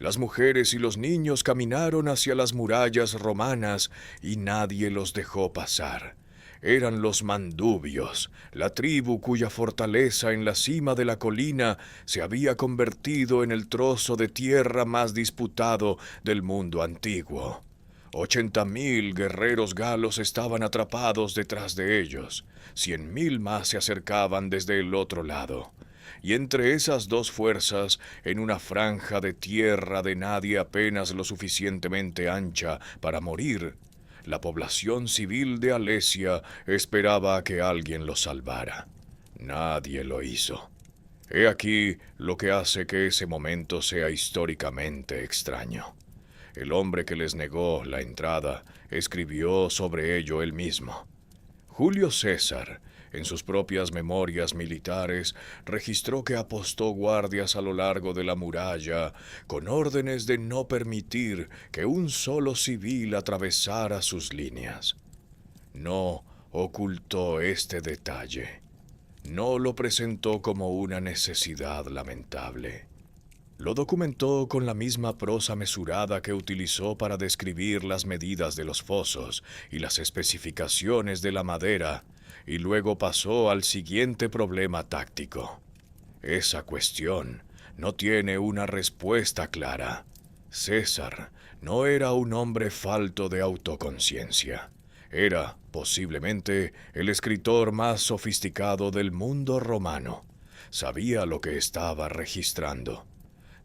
Las mujeres y los niños caminaron hacia las murallas romanas y nadie los dejó pasar. Eran los mandubios, la tribu cuya fortaleza en la cima de la colina se había convertido en el trozo de tierra más disputado del mundo antiguo. 80.000 guerreros galos estaban atrapados detrás de ellos. 100.000 más se acercaban desde el otro lado. Y entre esas dos fuerzas, en una franja de tierra de nadie apenas lo suficientemente ancha para morir, la población civil de Alesia esperaba a que alguien los salvara. Nadie lo hizo. He aquí lo que hace que ese momento sea históricamente extraño. El hombre que les negó la entrada escribió sobre ello él mismo. Julio César, en sus propias memorias militares, registró que apostó guardias a lo largo de la muralla con órdenes de no permitir que un solo civil atravesara sus líneas. No ocultó este detalle. No lo presentó como una necesidad lamentable. Lo documentó con la misma prosa mesurada que utilizó para describir las medidas de los fosos y las especificaciones de la madera, y luego pasó al siguiente problema táctico. Esa cuestión no tiene una respuesta clara. César no era un hombre falto de autoconciencia. Era, posiblemente, el escritor más sofisticado del mundo romano. Sabía lo que estaba registrando.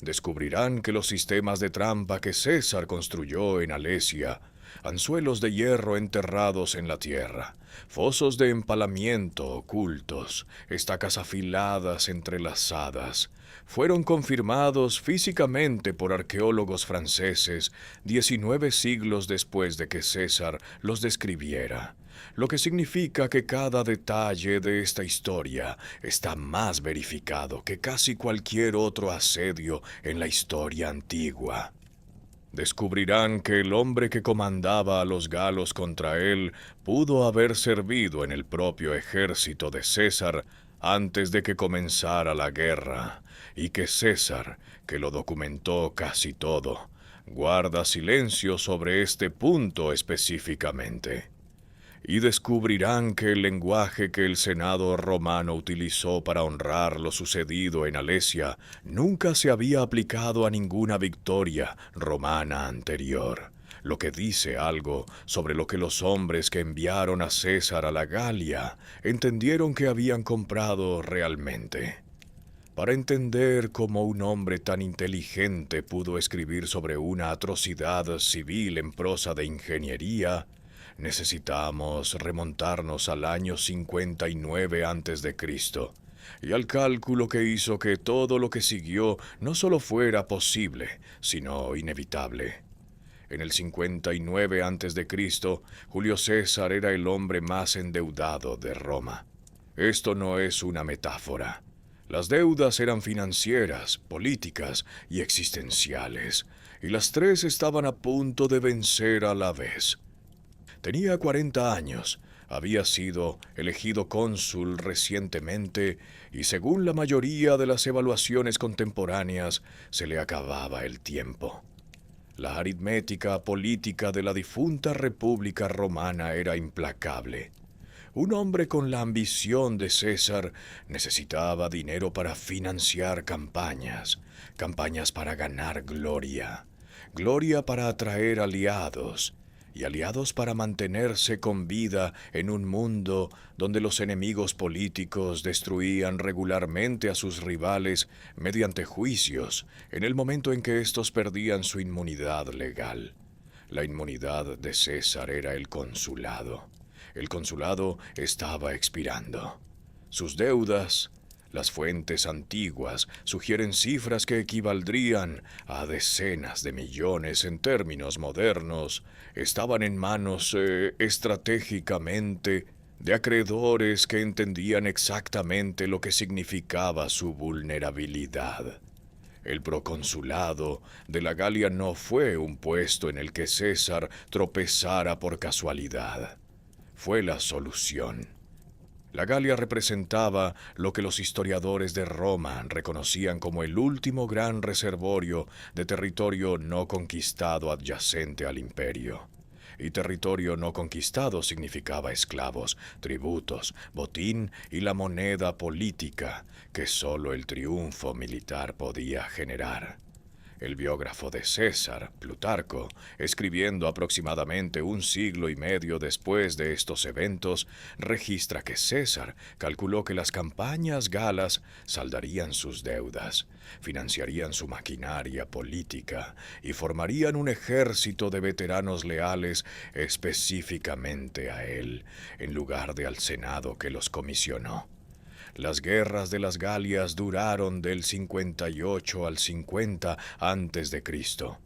Descubrirán que los sistemas de trampa que César construyó en Alesia, anzuelos de hierro enterrados en la tierra, fosos de empalamiento ocultos, estacas afiladas entrelazadas, fueron confirmados físicamente por arqueólogos franceses 19 siglos después de que César los describiera, lo que significa que cada detalle de esta historia está más verificado que casi cualquier otro asedio en la historia antigua. Descubrirán que el hombre que comandaba a los galos contra él pudo haber servido en el propio ejército de César antes de que comenzara la guerra, y que César, que lo documentó casi todo, guarda silencio sobre este punto específicamente. Y descubrirán que el lenguaje que el Senado romano utilizó para honrar lo sucedido en Alesia nunca se había aplicado a ninguna victoria romana anterior, lo que dice algo sobre lo que los hombres que enviaron a César a la Galia entendieron que habían comprado realmente. Para entender cómo un hombre tan inteligente pudo escribir sobre una atrocidad civil en prosa de ingeniería, necesitamos remontarnos al año 59 a.C. y al cálculo que hizo que todo lo que siguió no solo fuera posible, sino inevitable. En el 59 a.C., Julio César era el hombre más endeudado de Roma. Esto no es una metáfora. Las deudas eran financieras, políticas y existenciales, y las tres estaban a punto de vencer a la vez. Tenía 40 años, había sido elegido cónsul recientemente y según la mayoría de las evaluaciones contemporáneas se le acababa el tiempo. La aritmética política de la difunta República Romana era implacable. Un hombre con la ambición de César necesitaba dinero para financiar campañas, campañas para ganar gloria, gloria para atraer aliados, y aliados para mantenerse con vida en un mundo donde los enemigos políticos destruían regularmente a sus rivales mediante juicios en el momento en que éstos perdían su inmunidad legal. La inmunidad de César era el consulado. El consulado estaba expirando. Sus deudas, las fuentes antiguas, sugieren cifras que equivaldrían a decenas de millones en términos modernos, estaban en manos estratégicamente de acreedores que entendían exactamente lo que significaba su vulnerabilidad. El proconsulado de la Galia no fue un puesto en el que César tropezara por casualidad. Fue la solución. La Galia representaba lo que los historiadores de Roma reconocían como el último gran reservorio de territorio no conquistado adyacente al imperio. Y territorio no conquistado significaba esclavos, tributos, botín y la moneda política que sólo el triunfo militar podía generar. El biógrafo de César, Plutarco, escribiendo aproximadamente un siglo y medio después de estos eventos, registra que César calculó que las campañas galas saldarían sus deudas, financiarían su maquinaria política y formarían un ejército de veteranos leales específicamente a él, en lugar de al Senado que los comisionó. Las guerras de las Galias duraron del 58 al 50 antes de Cristo.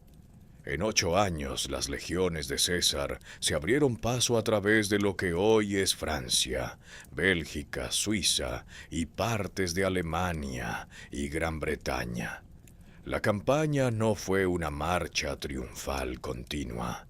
En 8 años las legiones de César se abrieron paso a través de lo que hoy es Francia, Bélgica, Suiza y partes de Alemania y Gran Bretaña. La campaña no fue una marcha triunfal continua.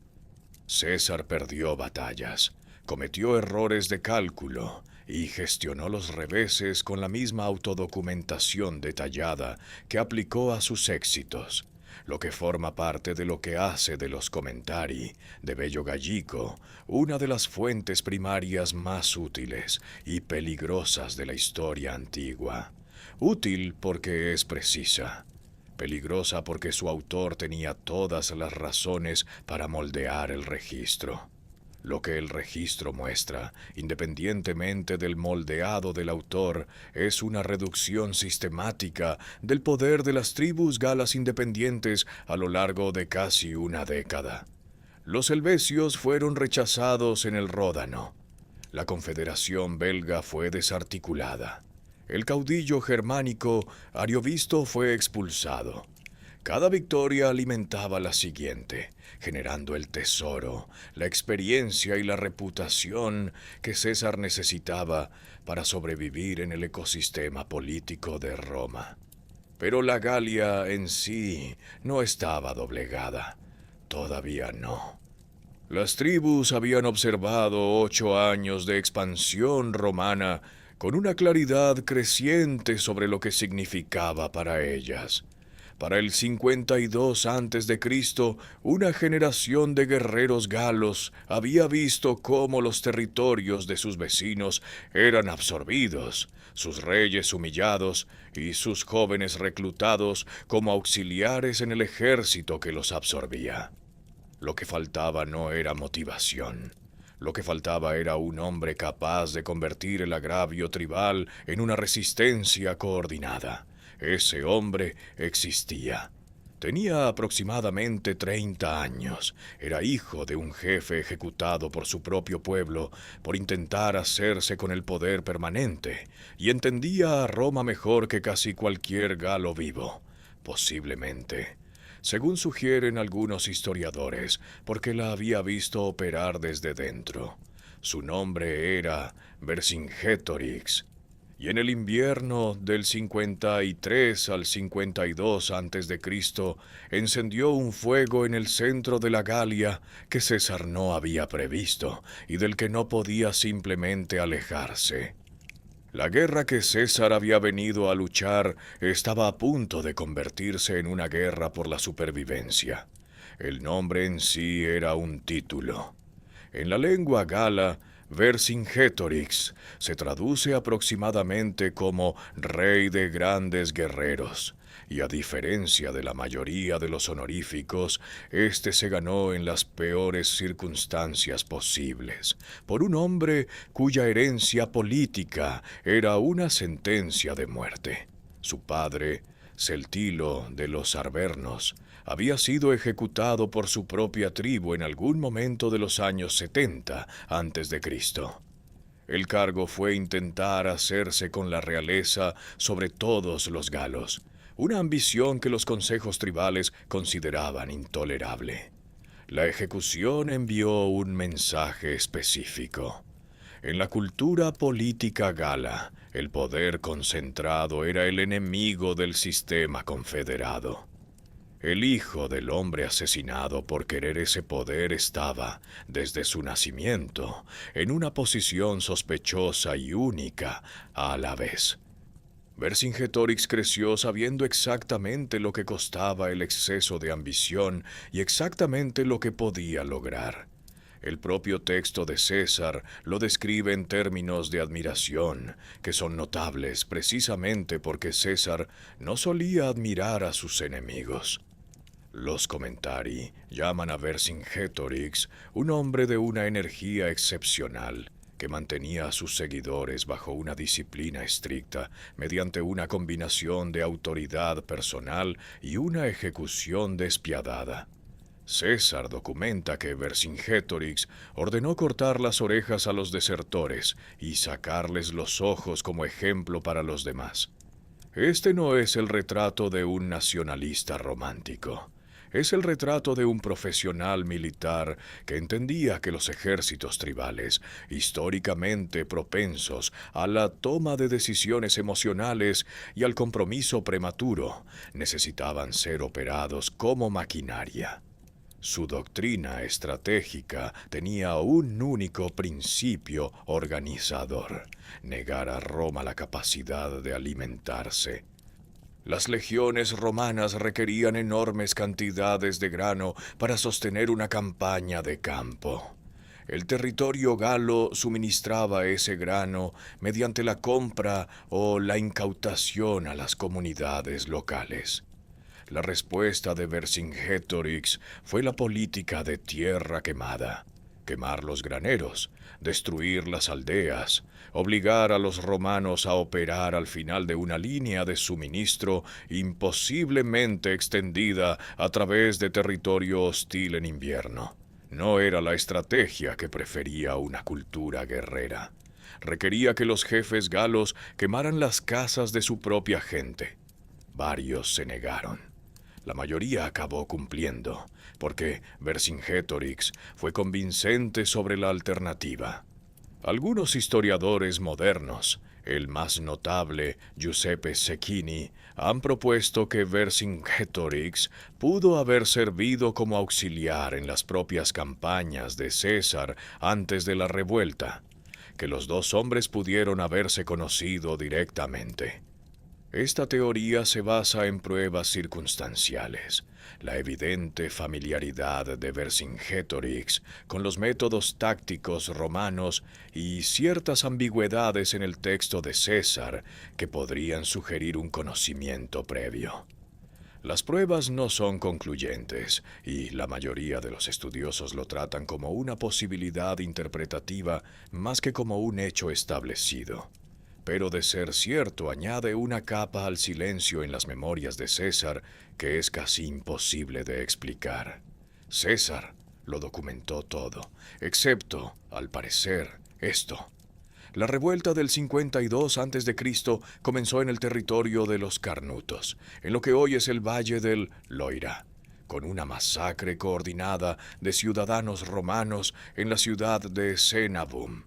César perdió batallas, cometió errores de cálculo y gestionó los reveses con la misma autodocumentación detallada que aplicó a sus éxitos, lo que forma parte de lo que hace de los Commentari de Bello Gallico una de las fuentes primarias más útiles y peligrosas de la historia antigua. Útil porque es precisa. Peligrosa porque su autor tenía todas las razones para moldear el registro. Lo que el registro muestra, independientemente del moldeado del autor, es una reducción sistemática del poder de las tribus galas independientes a lo largo de casi una década. Los helvecios fueron rechazados en el Ródano. La confederación belga fue desarticulada. El caudillo germánico Ariovisto fue expulsado. Cada victoria alimentaba la siguiente, generando el tesoro, la experiencia y la reputación que César necesitaba para sobrevivir en el ecosistema político de Roma. Pero la Galia en sí no estaba doblegada. Todavía no. Las tribus habían observado 8 años de expansión romana con una claridad creciente sobre lo que significaba para ellas. Para el 52 a.C., una generación de guerreros galos había visto cómo los territorios de sus vecinos eran absorbidos, sus reyes humillados y sus jóvenes reclutados como auxiliares en el ejército que los absorbía. Lo que faltaba no era motivación. Lo que faltaba era un hombre capaz de convertir el agravio tribal en una resistencia coordinada. Ese hombre existía. Tenía aproximadamente 30 años. Era hijo de un jefe ejecutado por su propio pueblo por intentar hacerse con el poder permanente, y entendía a Roma mejor que casi cualquier galo vivo, posiblemente, según sugieren algunos historiadores, porque la había visto operar desde dentro. Su nombre era Vercingetorix, y en el invierno del 53 al 52 a.C. encendió un fuego en el centro de la Galia que César no había previsto y del que no podía simplemente alejarse. La guerra que César había venido a luchar estaba a punto de convertirse en una guerra por la supervivencia. El nombre en sí era un título. En la lengua gala, Vercingetorix se traduce aproximadamente como Rey de grandes guerreros, y a diferencia de la mayoría de los honoríficos, este se ganó en las peores circunstancias posibles, por un hombre cuya herencia política era una sentencia de muerte. Su padre, Celtilo de los Arvernos, había sido ejecutado por su propia tribu en algún momento de los años 70 a.C. El cargo fue intentar hacerse con la realeza sobre todos los galos, una ambición que los consejos tribales consideraban intolerable. La ejecución envió un mensaje específico. En la cultura política gala, el poder concentrado era el enemigo del sistema confederado. El hijo del hombre asesinado por querer ese poder estaba, desde su nacimiento, en una posición sospechosa y única a la vez. Vercingetorix creció sabiendo exactamente lo que costaba el exceso de ambición y exactamente lo que podía lograr. El propio texto de César lo describe en términos de admiración, que son notables precisamente porque César no solía admirar a sus enemigos. Los commentari llaman a Vercingetorix un hombre de una energía excepcional, que mantenía a sus seguidores bajo una disciplina estricta mediante una combinación de autoridad personal y una ejecución despiadada. César documenta que Vercingetorix ordenó cortar las orejas a los desertores y sacarles los ojos como ejemplo para los demás. Este no es el retrato de un nacionalista romántico. Es el retrato de un profesional militar que entendía que los ejércitos tribales, históricamente propensos a la toma de decisiones emocionales y al compromiso prematuro, necesitaban ser operados como maquinaria. Su doctrina estratégica tenía un único principio organizador: negar a Roma la capacidad de alimentarse. Las legiones romanas requerían enormes cantidades de grano para sostener una campaña de campo. El territorio galo suministraba ese grano mediante la compra o la incautación a las comunidades locales. La respuesta de Vercingetorix fue la política de tierra quemada: quemar los graneros, destruir las aldeas, obligar a los romanos a operar al final de una línea de suministro imposiblemente extendida a través de territorio hostil en invierno. No era la estrategia que prefería una cultura guerrera. Requería que los jefes galos quemaran las casas de su propia gente. Varios se negaron. La mayoría acabó cumpliendo, porque Vercingetorix fue convincente sobre la alternativa. Algunos historiadores modernos, el más notable Giuseppe Cecchini, han propuesto que Vercingetorix pudo haber servido como auxiliar en las propias campañas de César antes de la revuelta, que los dos hombres pudieron haberse conocido directamente. Esta teoría se basa en pruebas circunstanciales: la evidente familiaridad de Vercingetorix con los métodos tácticos romanos y ciertas ambigüedades en el texto de César que podrían sugerir un conocimiento previo. Las pruebas no son concluyentes y la mayoría de los estudiosos lo tratan como una posibilidad interpretativa más que como un hecho establecido. Pero de ser cierto, añade una capa al silencio en las memorias de César que es casi imposible de explicar. César lo documentó todo, excepto, al parecer, esto. La revuelta del 52 a.C. comenzó en el territorio de los Carnutos, en lo que hoy es el valle del Loira, con una masacre coordinada de ciudadanos romanos en la ciudad de Cenabum.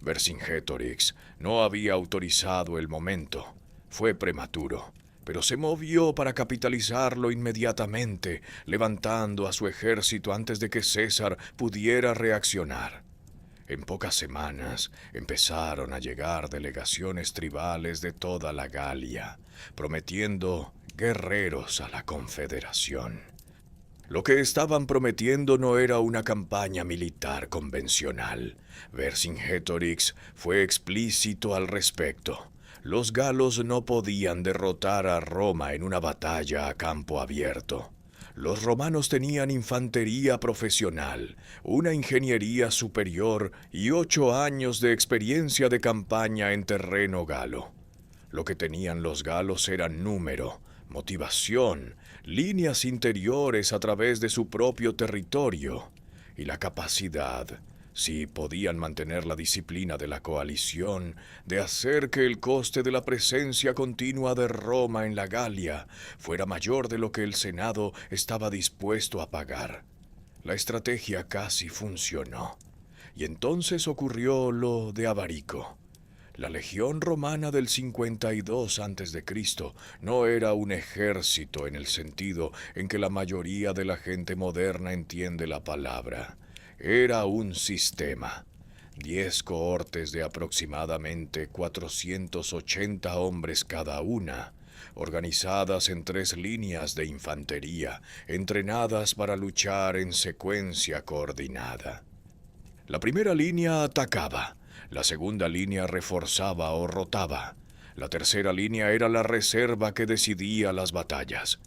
Vercingetorix no había autorizado el momento. Fue prematuro, pero se movió para capitalizarlo inmediatamente, levantando a su ejército antes de que César pudiera reaccionar. En pocas semanas empezaron a llegar delegaciones tribales de toda la Galia, prometiendo guerreros a la Confederación. Lo que estaban prometiendo no era una campaña militar convencional. Vercingetorix fue explícito al respecto. Los galos no podían derrotar a Roma en una batalla a campo abierto. Los romanos tenían infantería profesional, una ingeniería superior y 8 años de experiencia de campaña en terreno galo. Lo que tenían los galos era número, motivación, líneas interiores a través de su propio territorio y la capacidad, si podían mantener la disciplina de la coalición, de hacer que el coste de la presencia continua de Roma en la Galia fuera mayor de lo que el Senado estaba dispuesto a pagar. La estrategia casi funcionó, y entonces ocurrió lo de Avarico. La legión romana del 52 a.C. no era un ejército en el sentido en que la mayoría de la gente moderna entiende la palabra. Era un sistema. 10 cohortes de aproximadamente 480 hombres cada una, organizadas en 3 líneas de infantería, entrenadas para luchar en secuencia coordinada. La primera línea atacaba, la segunda línea reforzaba o rotaba, la tercera línea era la reserva que decidía las batallas.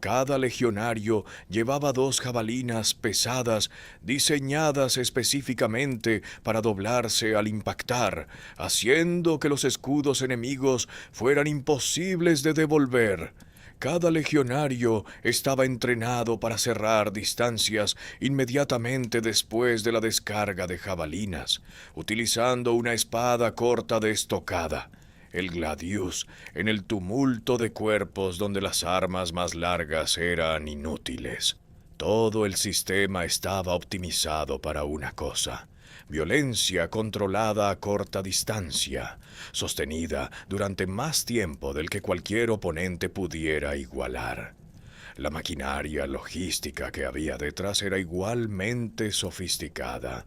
Cada legionario llevaba 2 jabalinas pesadas diseñadas específicamente para doblarse al impactar, haciendo que los escudos enemigos fueran imposibles de devolver. Cada legionario estaba entrenado para cerrar distancias inmediatamente después de la descarga de jabalinas, utilizando una espada corta de estocada, el gladius, en el tumulto de cuerpos donde las armas más largas eran inútiles. Todo el sistema estaba optimizado para una cosa: violencia controlada a corta distancia, sostenida durante más tiempo del que cualquier oponente pudiera igualar. La maquinaria logística que había detrás era igualmente sofisticada.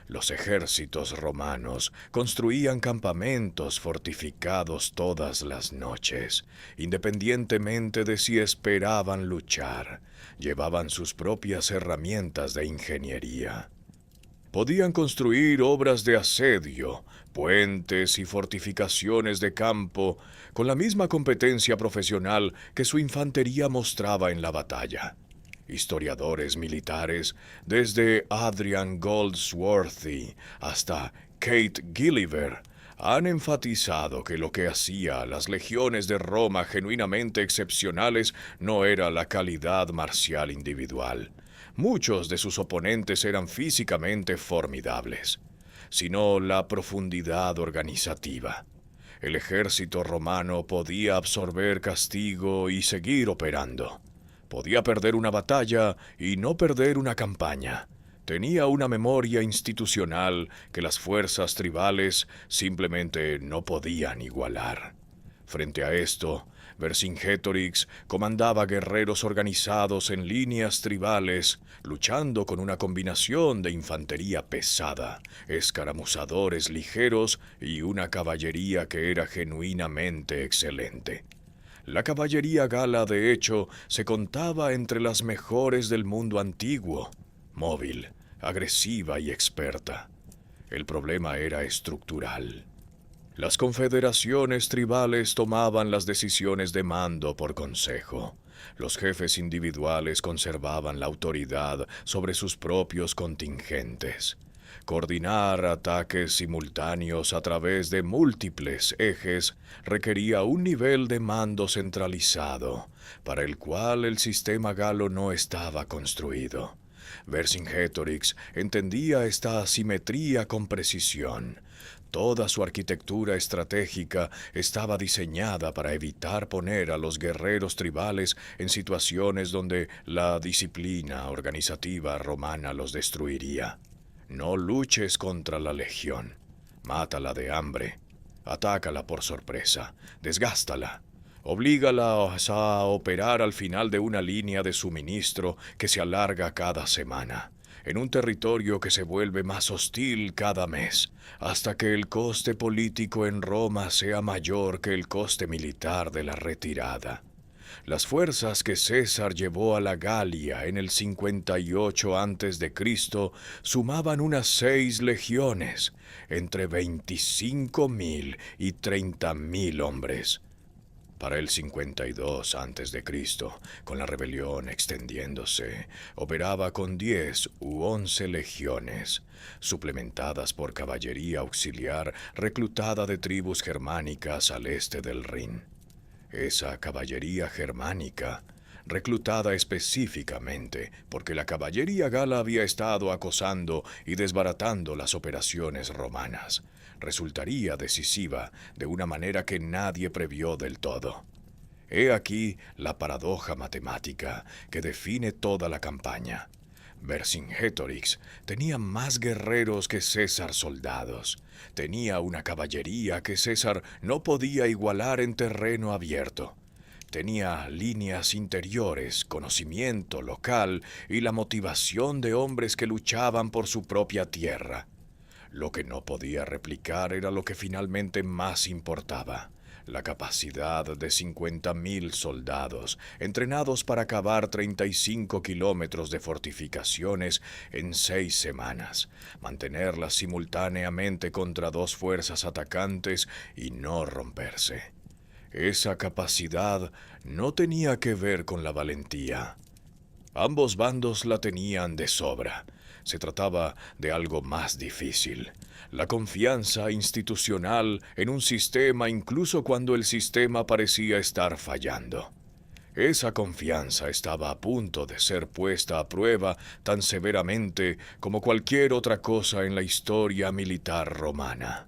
Los ejércitos romanos construían campamentos fortificados todas las noches, independientemente de si esperaban luchar. Llevaban sus propias herramientas de ingeniería. Podían construir obras de asedio, puentes y fortificaciones de campo con la misma competencia profesional que su infantería mostraba en la batalla. Historiadores militares, desde Adrian Goldsworthy hasta Kate Gilliver, han enfatizado que lo que hacía a las legiones de Roma genuinamente excepcionales no era la calidad marcial individual. Muchos de sus oponentes eran físicamente formidables, sino la profundidad organizativa. El ejército romano podía absorber castigo y seguir operando. Podía perder una batalla y no perder una campaña. Tenía una memoria institucional que las fuerzas tribales simplemente no podían igualar. Frente a esto, Vercingetorix comandaba guerreros organizados en líneas tribales, luchando con una combinación de infantería pesada, escaramuzadores ligeros y una caballería que era genuinamente excelente. La caballería gala, de hecho, se contaba entre las mejores del mundo antiguo, móvil, agresiva y experta. El problema era estructural. Las confederaciones tribales tomaban las decisiones de mando por consejo. Los jefes individuales conservaban la autoridad sobre sus propios contingentes. Coordinar ataques simultáneos a través de múltiples ejes requería un nivel de mando centralizado, para el cual el sistema galo no estaba construido. Vercingetorix entendía esta asimetría con precisión. Toda su arquitectura estratégica estaba diseñada para evitar poner a los guerreros tribales en situaciones donde la disciplina organizativa romana los destruiría. No luches contra la legión. Mátala de hambre. Atácala por sorpresa. Desgástala. Oblígala a operar al final de una línea de suministro que se alarga cada semana, en un territorio que se vuelve más hostil cada mes, hasta que el coste político en Roma sea mayor que el coste militar de la retirada. Las fuerzas que César llevó a la Galia en el 58 a.C. sumaban unas 6 legiones, entre 25.000 y 30.000 hombres. Para el 52 a.C., con la rebelión extendiéndose, operaba con 10 u 11 legiones, suplementadas por caballería auxiliar reclutada de tribus germánicas al este del Rin. Esa caballería germánica, reclutada específicamente porque la caballería gala había estado acosando y desbaratando las operaciones romanas, resultaría decisiva de una manera que nadie previó del todo. He aquí la paradoja matemática que define toda la campaña. Vercingétorix tenía más guerreros que César soldados. Tenía una caballería que César no podía igualar en terreno abierto. Tenía líneas interiores, conocimiento local y la motivación de hombres que luchaban por su propia tierra. Lo que no podía replicar era lo que finalmente más importaba: la capacidad de 50.000 soldados, entrenados para cavar 35 kilómetros de fortificaciones en 6 semanas, mantenerlas simultáneamente contra dos fuerzas atacantes y no romperse. Esa capacidad no tenía que ver con la valentía. Ambos bandos la tenían de sobra. Se trataba de algo más difícil: la confianza institucional en un sistema incluso cuando el sistema parecía estar fallando. Esa confianza estaba a punto de ser puesta a prueba tan severamente como cualquier otra cosa en la historia militar romana.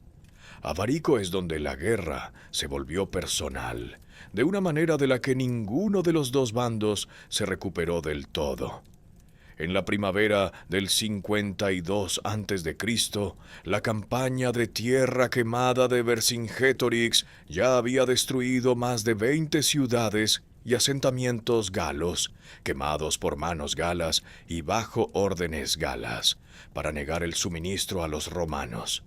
Avarico es donde la guerra se volvió personal, de una manera de la que ninguno de los dos bandos se recuperó del todo. En la primavera del 52 a.C., la campaña de tierra quemada de Vercingétorix ya había destruido más de 20 ciudades y asentamientos galos, quemados por manos galas y bajo órdenes galas, para negar el suministro a los romanos.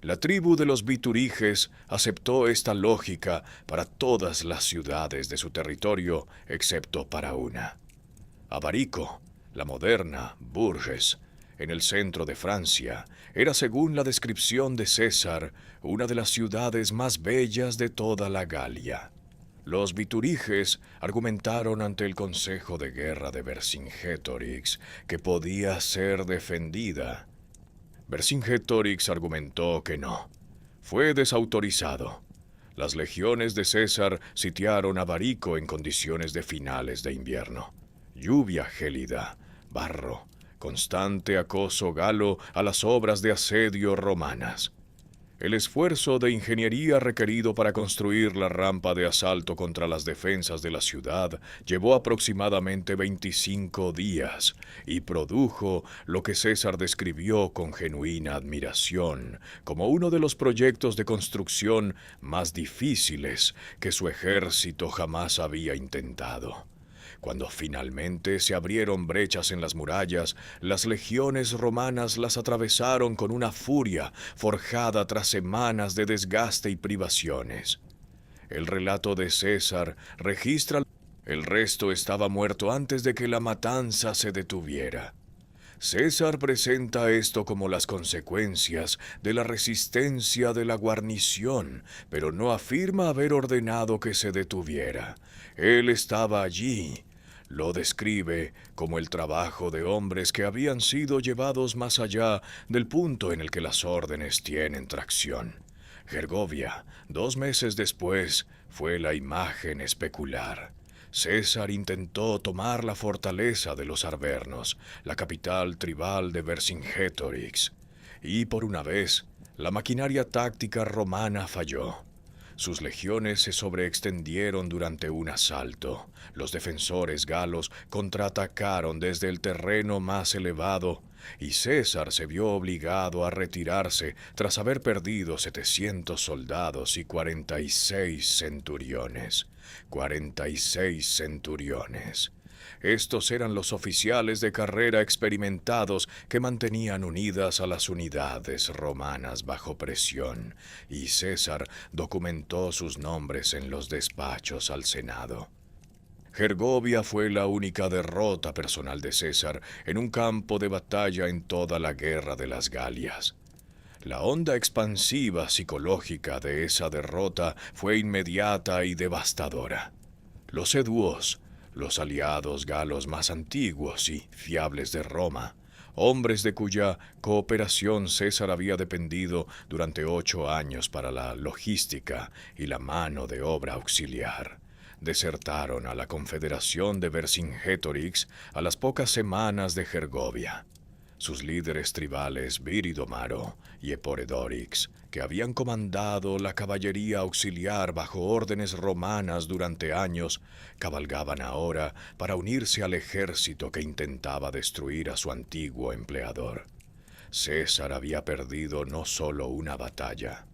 La tribu de los Bituriges aceptó esta lógica para todas las ciudades de su territorio, excepto para una. Avarico, la moderna Bourges, en el centro de Francia, era, según la descripción de César, una de las ciudades más bellas de toda la Galia. Los Bituriges argumentaron ante el Consejo de Guerra de Vercingétorix que podía ser defendida. Vercingétorix argumentó que no. Fue desautorizado. Las legiones de César sitiaron Avarico en condiciones de finales de invierno. Lluvia gélida, barro, constante acoso galo a las obras de asedio romanas. El esfuerzo de ingeniería requerido para construir la rampa de asalto contra las defensas de la ciudad llevó aproximadamente 25 días y produjo lo que César describió con genuina admiración como uno de los proyectos de construcción más difíciles que su ejército jamás había intentado. Cuando finalmente se abrieron brechas en las murallas, las legiones romanas las atravesaron con una furia forjada tras semanas de desgaste y privaciones. El relato de César registra: el resto estaba muerto antes de que la matanza se detuviera. César presenta esto como las consecuencias de la resistencia de la guarnición, pero no afirma haber ordenado que se detuviera. Él estaba allí. Lo describe como el trabajo de hombres que habían sido llevados más allá del punto en el que las órdenes tienen tracción. Gergovia, 2 meses después, fue la imagen especular. César intentó tomar la fortaleza de los arvernos, la capital tribal de Vercingétorix, y por una vez, la maquinaria táctica romana falló. Sus legiones se sobreextendieron durante un asalto. Los defensores galos contraatacaron desde el terreno más elevado, y César se vio obligado a retirarse tras haber perdido 700 soldados y 46 centuriones. 46 centuriones. Estos eran los oficiales de carrera experimentados que mantenían unidas a las unidades romanas bajo presión, y César documentó sus nombres en los despachos al Senado. Gergovia fue la única derrota personal de César en un campo de batalla en toda la guerra de las Galias. La onda expansiva psicológica de esa derrota fue inmediata y devastadora. Los eduos, los aliados galos más antiguos y fiables de Roma, hombres de cuya cooperación César había dependido durante 8 años para la logística y la mano de obra auxiliar, desertaron a la confederación de Vercingétorix a las pocas semanas de Gergovia. Sus líderes tribales Viridomaro y Eporedorix, que habían comandado la caballería auxiliar bajo órdenes romanas durante años, cabalgaban ahora para unirse al ejército que intentaba destruir a su antiguo empleador. César había perdido no solo una batalla,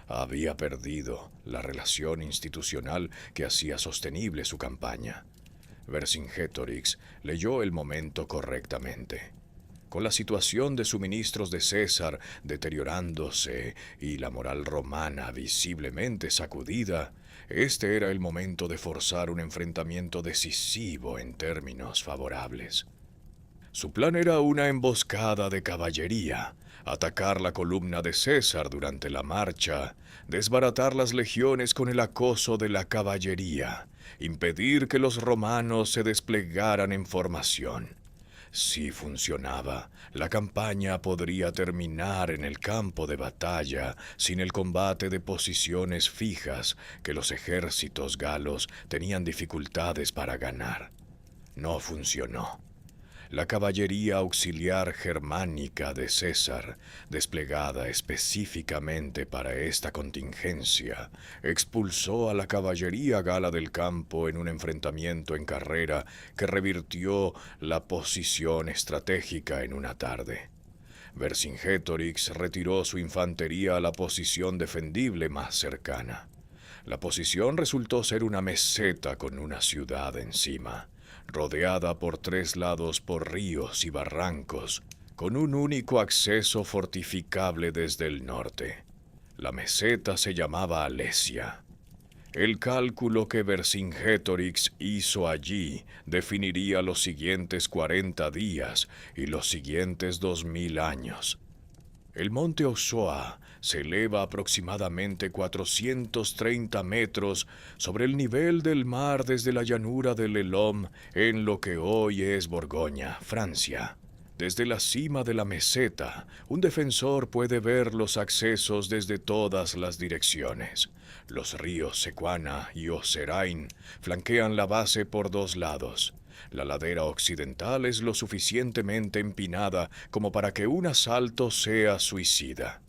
había perdido la relación institucional que hacía sostenible su campaña. Vercingetorix leyó el momento correctamente. Con la situación de suministros de César deteriorándose y la moral romana visiblemente sacudida, este era el momento de forzar un enfrentamiento decisivo en términos favorables. Su plan era una emboscada de caballería, atacar la columna de César durante la marcha, desbaratar las legiones con el acoso de la caballería, impedir que los romanos se desplegaran en formación. Si funcionaba, la campaña podría terminar en el campo de batalla sin el combate de posiciones fijas que los ejércitos galos tenían dificultades para ganar. No funcionó. La caballería auxiliar germánica de César, desplegada específicamente para esta contingencia, expulsó a la caballería gala del campo en un enfrentamiento en carrera que revirtió la posición estratégica en una tarde. Vercingetorix retiró su infantería a la posición defendible más cercana. La posición resultó ser una meseta con una ciudad encima, rodeada por 3 lados por ríos y barrancos, con un único acceso fortificable desde el norte. La meseta se llamaba Alesia. El cálculo que Vercingetorix hizo allí definiría los siguientes 40 días y los siguientes 2000 años. El monte Ausoa se eleva aproximadamente 430 metros sobre el nivel del mar desde la llanura de Lelom en lo que hoy es Borgoña, Francia. Desde la cima de la meseta, un defensor puede ver los accesos desde todas las direcciones. Los ríos Sequana y Oserain flanquean la base por 2 lados. La ladera occidental es lo suficientemente empinada como para que un asalto sea suicida.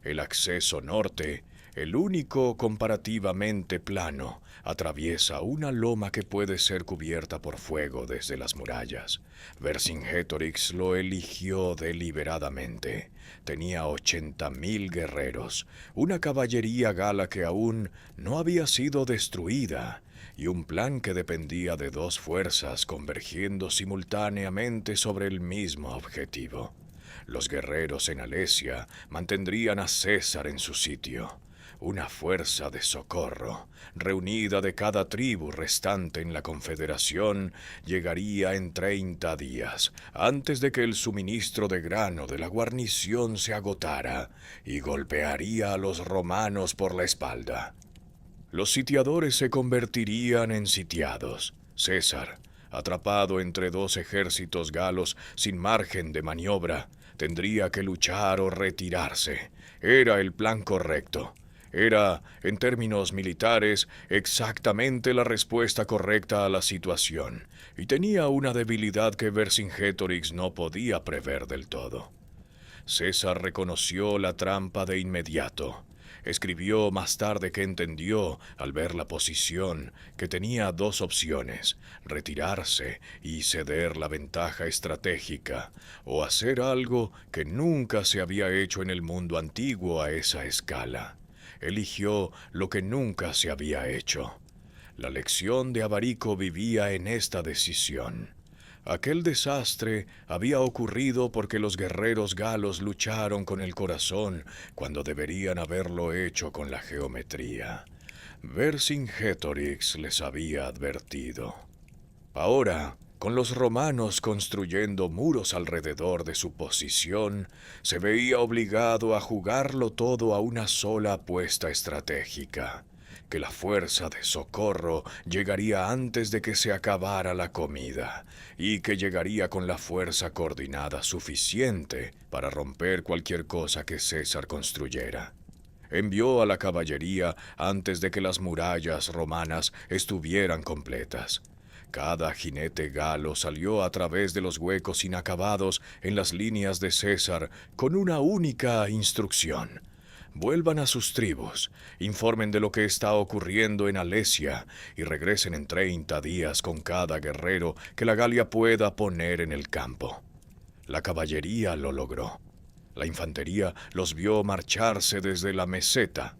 El acceso norte, el único comparativamente plano, atraviesa una loma que puede ser cubierta por fuego desde las murallas. Vercingetorix lo eligió deliberadamente. Tenía 80.000 guerreros, una caballería gala que aún no había sido destruida, y un plan que dependía de 2 fuerzas convergiendo simultáneamente sobre el mismo objetivo. Los guerreros en Alesia mantendrían a César en su sitio. Una fuerza de socorro, reunida de cada tribu restante en la Confederación, llegaría en 30 días, antes de que el suministro de grano de la guarnición se agotara, y golpearía a los romanos por la espalda. Los sitiadores se convertirían en sitiados. César, atrapado entre 2 ejércitos galos sin margen de maniobra, tendría que luchar o retirarse. Era el plan correcto. Era, en términos militares, exactamente la respuesta correcta a la situación, y tenía una debilidad que Vercingetorix no podía prever del todo. César reconoció la trampa de inmediato. Escribió más tarde que entendió, al ver la posición, que tenía 2 opciones: retirarse y ceder la ventaja estratégica, o hacer algo que nunca se había hecho en el mundo antiguo a esa escala. Eligió lo que nunca se había hecho. La lección de Abarico vivía en esta decisión. Aquel desastre había ocurrido porque los guerreros galos lucharon con el corazón cuando deberían haberlo hecho con la geometría. Vercingetorix les había advertido. Ahora, con los romanos construyendo muros alrededor de su posición, se veía obligado a jugarlo todo a una sola apuesta estratégica: que la fuerza de socorro llegaría antes de que se acabara la comida, y que llegaría con la fuerza coordinada suficiente para romper cualquier cosa que César construyera. Envió a la caballería antes de que las murallas romanas estuvieran completas. Cada jinete galo salió a través de los huecos inacabados en las líneas de César con una única instrucción: vuelvan a sus tribus, informen de lo que está ocurriendo en Alesia y regresen en 30 días con cada guerrero que la Galia pueda poner en el campo. La caballería lo logró. La infantería los vio marcharse desde la meseta.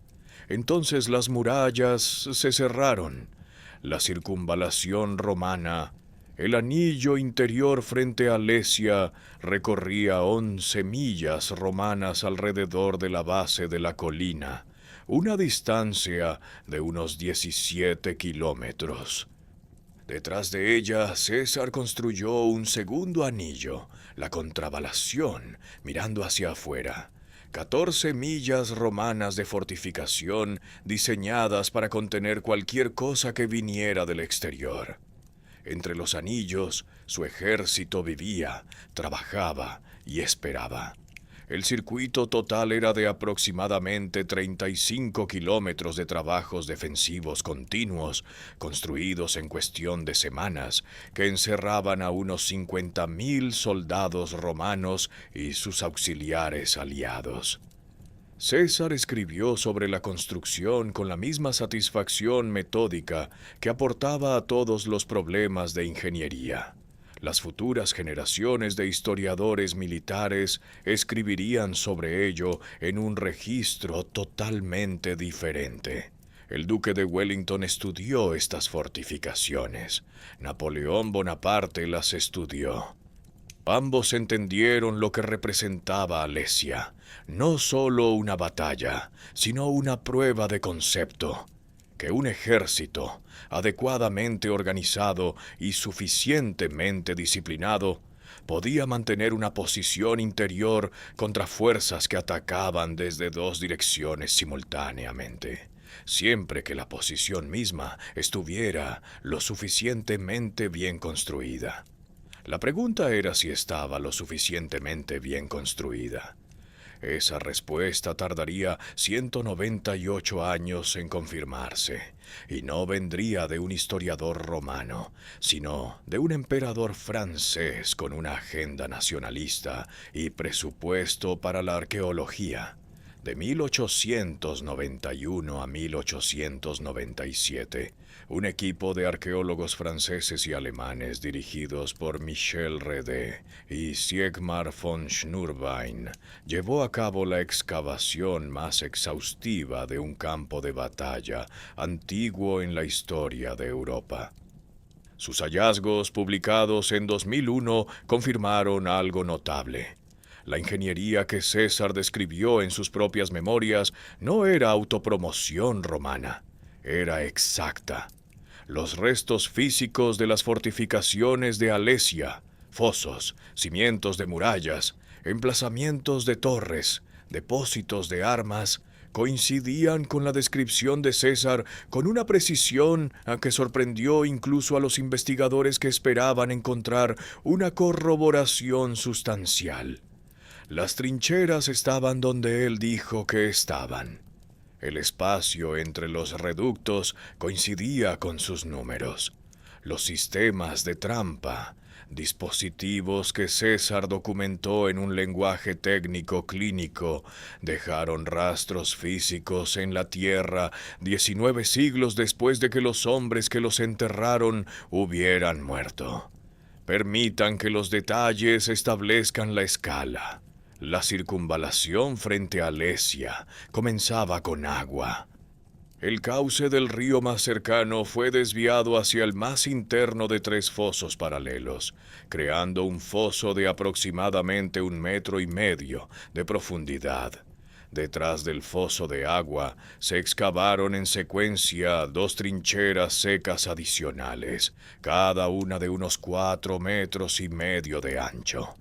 Entonces las murallas se cerraron. La circunvalación romana, el anillo interior frente a Alesia, recorría 11 millas romanas alrededor de la base de la colina, una distancia de unos 17 kilómetros. Detrás de ella, César construyó un segundo anillo, la contravalación, mirando hacia afuera. 14 millas romanas de fortificación diseñadas para contener cualquier cosa que viniera del exterior. Entre los anillos, su ejército vivía, trabajaba y esperaba. El circuito total era de aproximadamente 35 kilómetros de trabajos defensivos continuos, construidos en cuestión de semanas, que encerraban a unos 50.000 soldados romanos y sus auxiliares aliados. César escribió sobre la construcción con la misma satisfacción metódica que aportaba a todos los problemas de ingeniería. Las futuras generaciones de historiadores militares escribirían sobre ello en un registro totalmente diferente. El duque de Wellington estudió estas fortificaciones. Napoleón Bonaparte las estudió. Ambos entendieron lo que representaba Alesia, no solo una batalla, sino una prueba de concepto, que un ejército, adecuadamente organizado y suficientemente disciplinado, podía mantener una posición interior contra fuerzas que atacaban desde 2 direcciones simultáneamente, siempre que la posición misma estuviera lo suficientemente bien construida. La pregunta era si estaba lo suficientemente bien construida. Esa respuesta tardaría 198 años en confirmarse, y no vendría de un historiador romano, sino de un emperador francés con una agenda nacionalista y presupuesto para la arqueología. De 1891 a 1897, un equipo de arqueólogos franceses y alemanes dirigidos por Michel Redé y Siegmar von Schnurbein llevó a cabo la excavación más exhaustiva de un campo de batalla antiguo en la historia de Europa. Sus hallazgos, publicados en 2001, confirmaron algo notable. La ingeniería que César describió en sus propias memorias no era autopromoción romana, era exacta. Los restos físicos de las fortificaciones de Alesia, fosos, cimientos de murallas, emplazamientos de torres, depósitos de armas, coincidían con la descripción de César con una precisión que sorprendió incluso a los investigadores que esperaban encontrar una corroboración sustancial. Las trincheras estaban donde él dijo que estaban. El espacio entre los reductos coincidía con sus números. Los sistemas de trampa, dispositivos que César documentó en un lenguaje técnico clínico, dejaron rastros físicos en la tierra 19 siglos después de que los hombres que los enterraron hubieran muerto. Permitan que los detalles establezcan la escala. La circunvalación frente a Alesia comenzaba con agua. El cauce del río más cercano fue desviado hacia el más interno de 3 fosos paralelos, creando un foso de aproximadamente 1,5 metros de profundidad. Detrás del foso de agua se excavaron en secuencia 2 trincheras secas adicionales, cada una de unos 4,5 metros de ancho.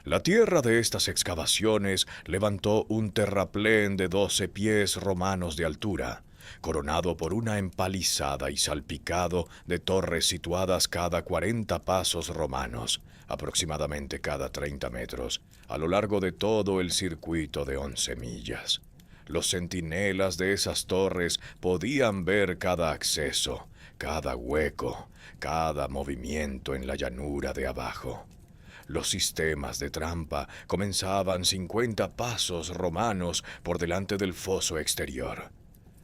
La tierra de estas excavaciones levantó un terraplén de 12 pies romanos de altura, coronado por una empalizada y salpicado de torres situadas cada 40 pasos romanos, aproximadamente cada 30 metros, a lo largo de todo el circuito de 11 millas. Los centinelas de esas torres podían ver cada acceso, cada hueco, cada movimiento en la llanura de abajo. Los sistemas de trampa comenzaban 50 pasos romanos por delante del foso exterior.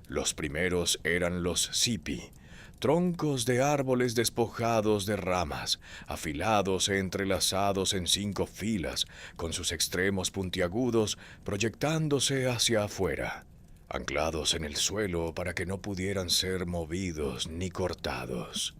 Los primeros eran los cipi, troncos de árboles despojados de ramas, afilados e entrelazados en 5 filas, con sus extremos puntiagudos proyectándose hacia afuera, anclados en el suelo para que no pudieran ser movidos ni cortados.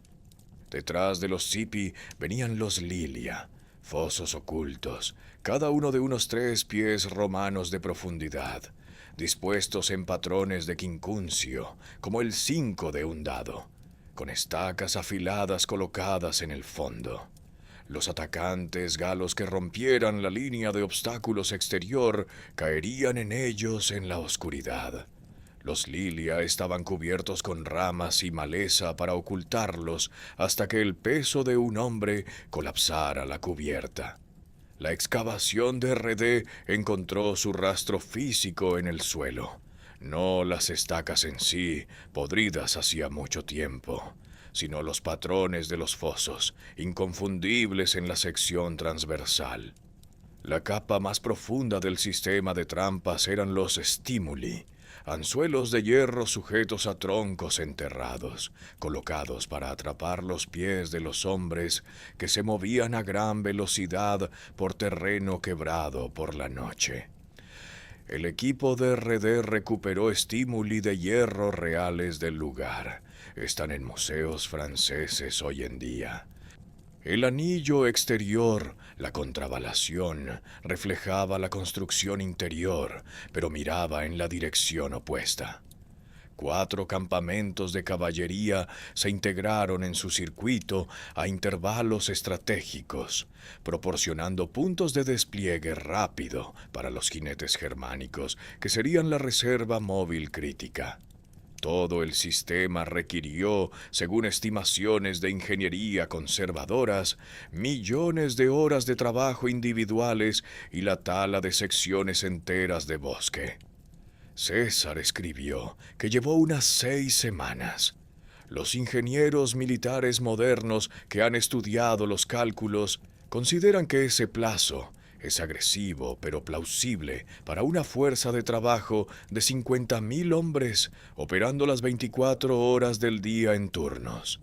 Detrás de los cipi venían los lilia, fosos ocultos, cada uno de unos 3 pies romanos de profundidad, dispuestos en patrones de quincuncio, como el 5 de un dado, con estacas afiladas colocadas en el fondo. Los atacantes galos que rompieran la línea de obstáculos exterior caerían en ellos en la oscuridad. Los lilia estaban cubiertos con ramas y maleza para ocultarlos hasta que el peso de un hombre colapsara la cubierta. La excavación de Redé encontró su rastro físico en el suelo, no las estacas en sí, podridas hacía mucho tiempo, sino los patrones de los fosos, inconfundibles en la sección transversal. La capa más profunda del sistema de trampas eran los stimuli, anzuelos de hierro sujetos a troncos enterrados, colocados para atrapar los pies de los hombres que se movían a gran velocidad por terreno quebrado por la noche. El equipo de RD recuperó estímuli de hierro reales del lugar. Están en museos franceses hoy en día. El anillo exterior, la contravalación, reflejaba la construcción interior, pero miraba en la dirección opuesta. 4 campamentos de caballería se integraron en su circuito a intervalos estratégicos, proporcionando puntos de despliegue rápido para los jinetes germánicos, que serían la reserva móvil crítica. Todo el sistema requirió, según estimaciones de ingeniería conservadoras, millones de horas de trabajo individuales y la tala de secciones enteras de bosque. César escribió que llevó unas 6 semanas. Los ingenieros militares modernos que han estudiado los cálculos consideran que ese plazo es agresivo pero plausible para una fuerza de trabajo de 50.000 hombres operando las 24 horas del día en turnos.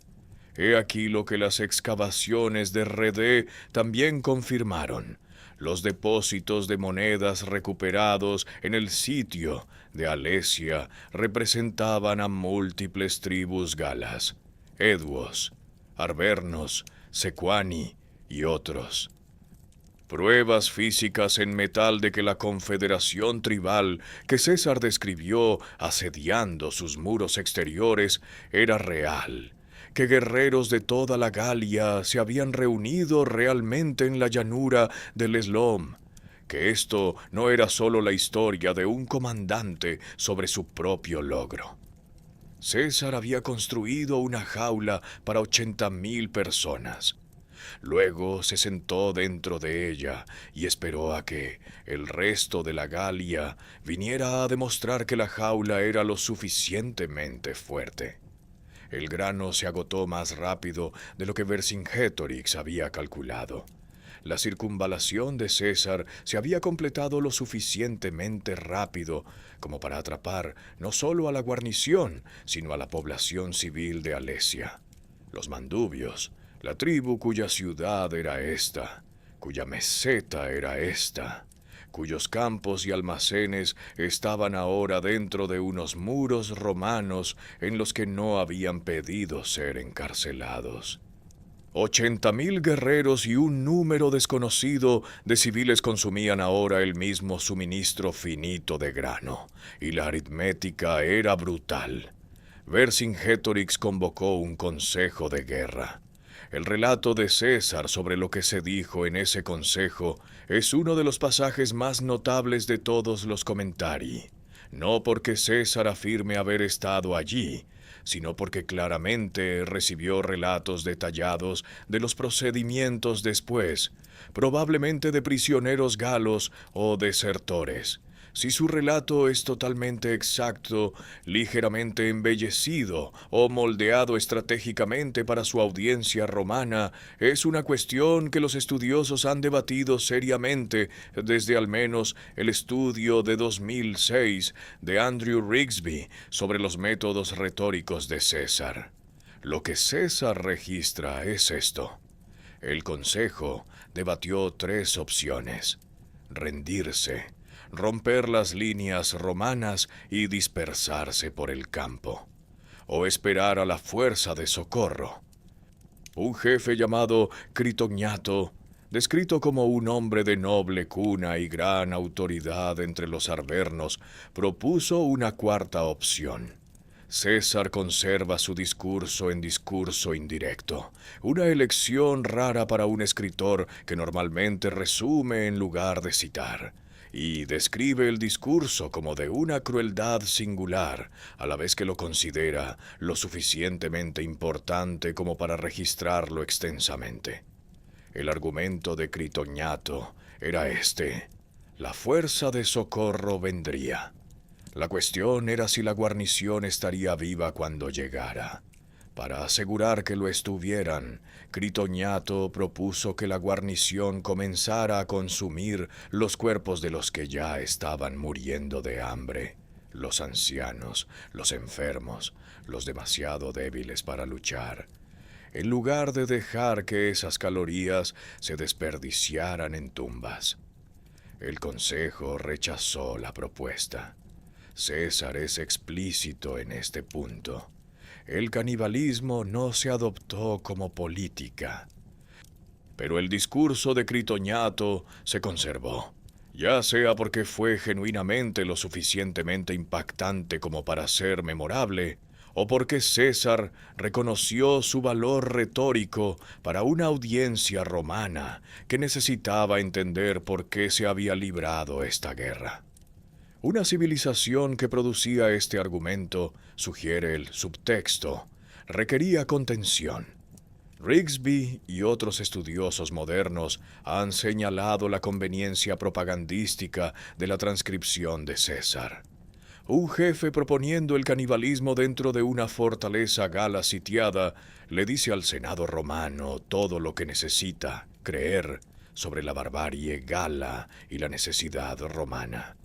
He aquí lo que las excavaciones de Redé también confirmaron. Los depósitos de monedas recuperados en el sitio de Alesia representaban a múltiples tribus galas, eduos, arvernos, sequani y otros. Pruebas físicas en metal de que la confederación tribal que César describió asediando sus muros exteriores era real, que guerreros de toda la Galia se habían reunido realmente en la llanura del Eslom, que esto no era solo la historia de un comandante sobre su propio logro. César había construido una jaula para 80.000 personas. Luego se sentó dentro de ella y esperó a que el resto de la Galia viniera a demostrar que la jaula era lo suficientemente fuerte. El grano se agotó más rápido de lo que Vercingétorix había calculado. La circunvalación de César se había completado lo suficientemente rápido como para atrapar no solo a la guarnición, sino a la población civil de Alesia. Los mandubios, la tribu cuya ciudad era esta, cuya meseta era esta, cuyos campos y almacenes estaban ahora dentro de unos muros romanos en los que no habían pedido ser encarcelados. 80.000 guerreros y un número desconocido de civiles consumían ahora el mismo suministro finito de grano, y la aritmética era brutal. Vercingétorix convocó un consejo de guerra. El relato de César sobre lo que se dijo en ese consejo es uno de los pasajes más notables de todos los comentarii, no porque César afirme haber estado allí, sino porque claramente recibió relatos detallados de los procedimientos después, probablemente de prisioneros galos o desertores, Si su relato es totalmente exacto, ligeramente embellecido o moldeado estratégicamente para su audiencia romana, es una cuestión que los estudiosos han debatido seriamente desde al menos el estudio de 2006 de Andrew Rigsby sobre los métodos retóricos de César. Lo que César registra es esto. El Consejo debatió tres opciones: rendirse, romper las líneas romanas y dispersarse por el campo, o esperar a la fuerza de socorro. Un jefe llamado Critognato, descrito como un hombre de noble cuna y gran autoridad entre los arvernos, propuso una cuarta opción. César conserva su discurso en discurso indirecto, una elección rara para un escritor que normalmente resume en lugar de citar, y describe el discurso como de una crueldad singular, a la vez que lo considera lo suficientemente importante como para registrarlo extensamente. El argumento de Critognato era este: la fuerza de socorro vendría. La cuestión era si la guarnición estaría viva cuando llegara. Para asegurar que lo estuvieran, Critognato propuso que la guarnición comenzara a consumir los cuerpos de los que ya estaban muriendo de hambre, los ancianos, los enfermos, los demasiado débiles para luchar, en lugar de dejar que esas calorías se desperdiciaran en tumbas. El Consejo rechazó la propuesta. César es explícito en este punto. El canibalismo no se adoptó como política. Pero el discurso de Critognato se conservó, ya sea porque fue genuinamente lo suficientemente impactante como para ser memorable, o porque César reconoció su valor retórico para una audiencia romana que necesitaba entender por qué se había librado esta guerra. Una civilización que producía este argumento, sugiere el subtexto, requería contención. Rigsby y otros estudiosos modernos han señalado la conveniencia propagandística de la transcripción de César. Un jefe proponiendo el canibalismo dentro de una fortaleza gala sitiada le dice al Senado romano todo lo que necesita creer sobre la barbarie gala y la necesidad romana.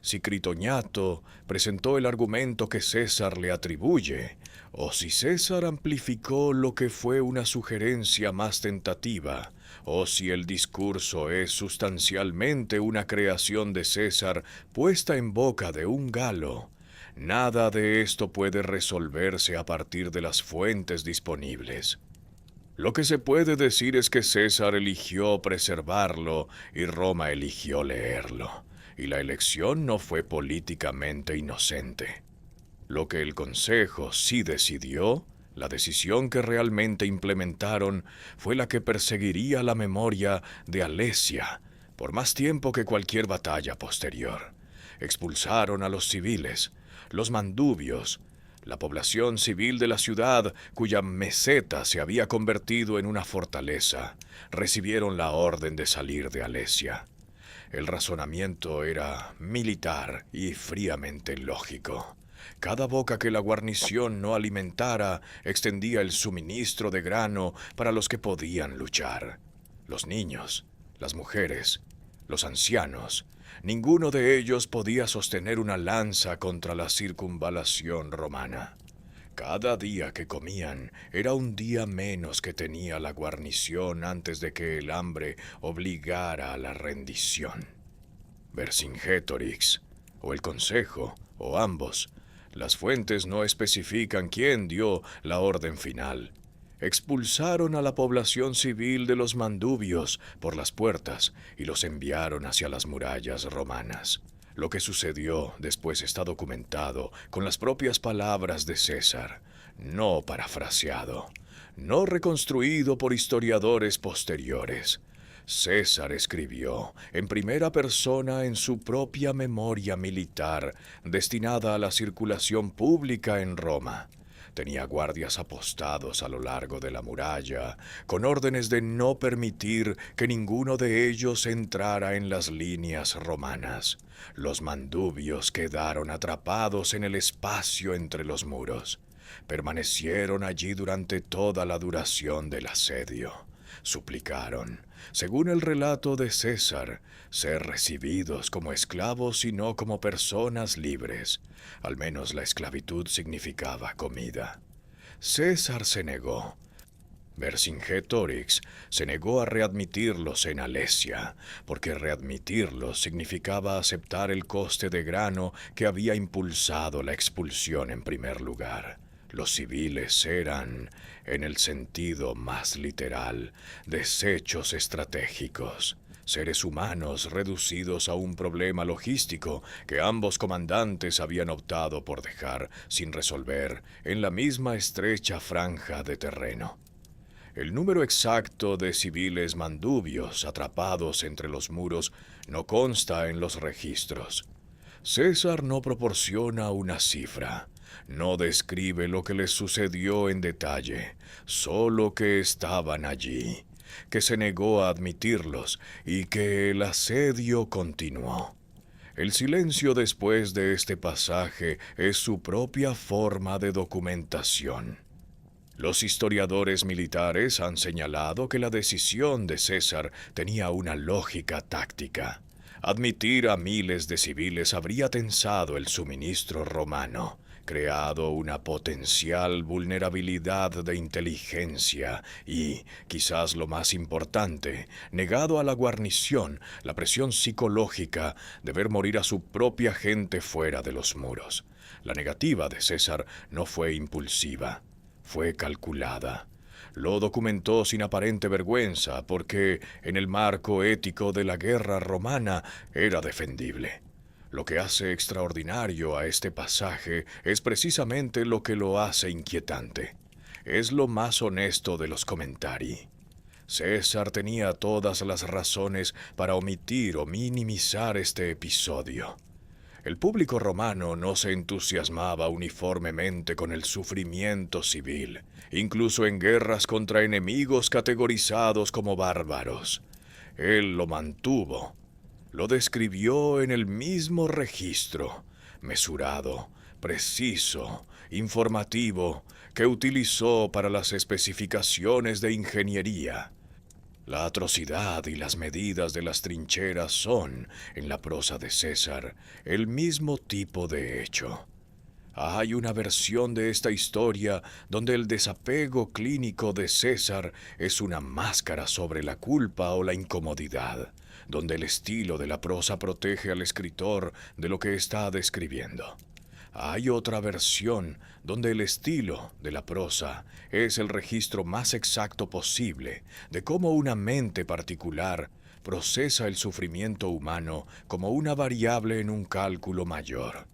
Si Critognato presentó el argumento que César le atribuye, o si César amplificó lo que fue una sugerencia más tentativa, o si el discurso es sustancialmente una creación de César puesta en boca de un galo, nada de esto puede resolverse a partir de las fuentes disponibles. Lo que se puede decir es que César eligió preservarlo y Roma eligió leerlo, y la elección no fue políticamente inocente. Lo que el Consejo sí decidió, la decisión que realmente implementaron, fue la que perseguiría la memoria de Alesia por más tiempo que cualquier batalla posterior. Expulsaron a los civiles, los mandubios, la población civil de la ciudad, cuya meseta se había convertido en una fortaleza, recibieron la orden de salir de Alesia. El razonamiento era militar y fríamente lógico. Cada boca que la guarnición no alimentara extendía el suministro de grano para los que podían luchar. Los niños, las mujeres, los ancianos, ninguno de ellos podía sostener una lanza contra la circunvalación romana. Cada día que comían era un día menos que tenía la guarnición antes de que el hambre obligara a la rendición. Vercingetorix, o el Consejo, o ambos, las fuentes no especifican quién dio la orden final. Expulsaron a la población civil de los mandubios por las puertas y los enviaron hacia las murallas romanas. Lo que sucedió después está documentado con las propias palabras de César, no parafraseado, no reconstruido por historiadores posteriores. César escribió en primera persona en su propia memoria militar destinada a la circulación pública en Roma. Tenía guardias apostados a lo largo de la muralla, con órdenes de no permitir que ninguno de ellos entrara en las líneas romanas. Los mandubios quedaron atrapados en el espacio entre los muros. Permanecieron allí durante toda la duración del asedio. Suplicaron, según el relato de César, ser recibidos como esclavos y no como personas libres. Al menos la esclavitud significaba comida. César se negó. Vercingetorix se negó a readmitirlos en Alesia, porque readmitirlos significaba aceptar el coste de grano que había impulsado la expulsión en primer lugar. Los civiles eran, en el sentido más literal, desechos estratégicos, seres humanos reducidos a un problema logístico que ambos comandantes habían optado por dejar sin resolver en la misma estrecha franja de terreno. El número exacto de civiles mandubios atrapados entre los muros no consta en los registros. César no proporciona una cifra, no describe lo que les sucedió en detalle, solo que estaban allí, que se negó a admitirlos y que el asedio continuó. El silencio después de este pasaje es su propia forma de documentación. Los historiadores militares han señalado que la decisión de César tenía una lógica táctica. Admitir a miles de civiles habría tensado el suministro romano, creado una potencial vulnerabilidad de inteligencia y, quizás lo más importante, negado a la guarnición la presión psicológica de ver morir a su propia gente fuera de los muros. La negativa de César no fue impulsiva. Fue calculada. Lo documentó sin aparente vergüenza porque, en el marco ético de la guerra romana, era defendible. Lo que hace extraordinario a este pasaje es precisamente lo que lo hace inquietante. Es lo más honesto de los comentari. César tenía todas las razones para omitir o minimizar este episodio. El público romano no se entusiasmaba uniformemente con el sufrimiento civil, incluso en guerras contra enemigos categorizados como bárbaros. Él lo mantuvo, lo describió en el mismo registro, mesurado, preciso, informativo, que utilizó para las especificaciones de ingeniería. La atrocidad y las medidas de las trincheras son, en la prosa de César, el mismo tipo de hecho. Hay una versión de esta historia donde el desapego clínico de César es una máscara sobre la culpa o la incomodidad, donde el estilo de la prosa protege al escritor de lo que está describiendo. Hay otra versión donde el estilo de la prosa es el registro más exacto posible de cómo una mente particular procesa el sufrimiento humano como una variable en un cálculo mayor.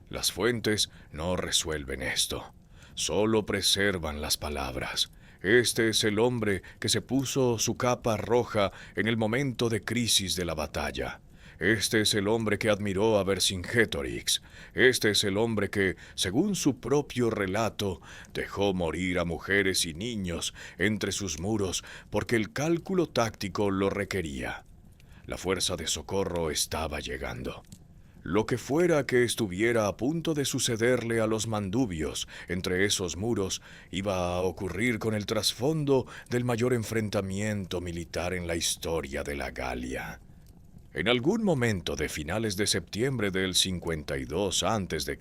Las fuentes no resuelven esto, solo preservan las palabras. Este es el hombre que se puso su capa roja en el momento de crisis de la batalla. Este es el hombre que admiró a Vercingetorix. Este es el hombre que, según su propio relato, dejó morir a mujeres y niños entre sus muros porque el cálculo táctico lo requería. La fuerza de socorro estaba llegando. Lo que fuera que estuviera a punto de sucederle a los mandubios entre esos muros iba a ocurrir con el trasfondo del mayor enfrentamiento militar en la historia de la Galia. En algún momento de finales de septiembre del 52 a.C.,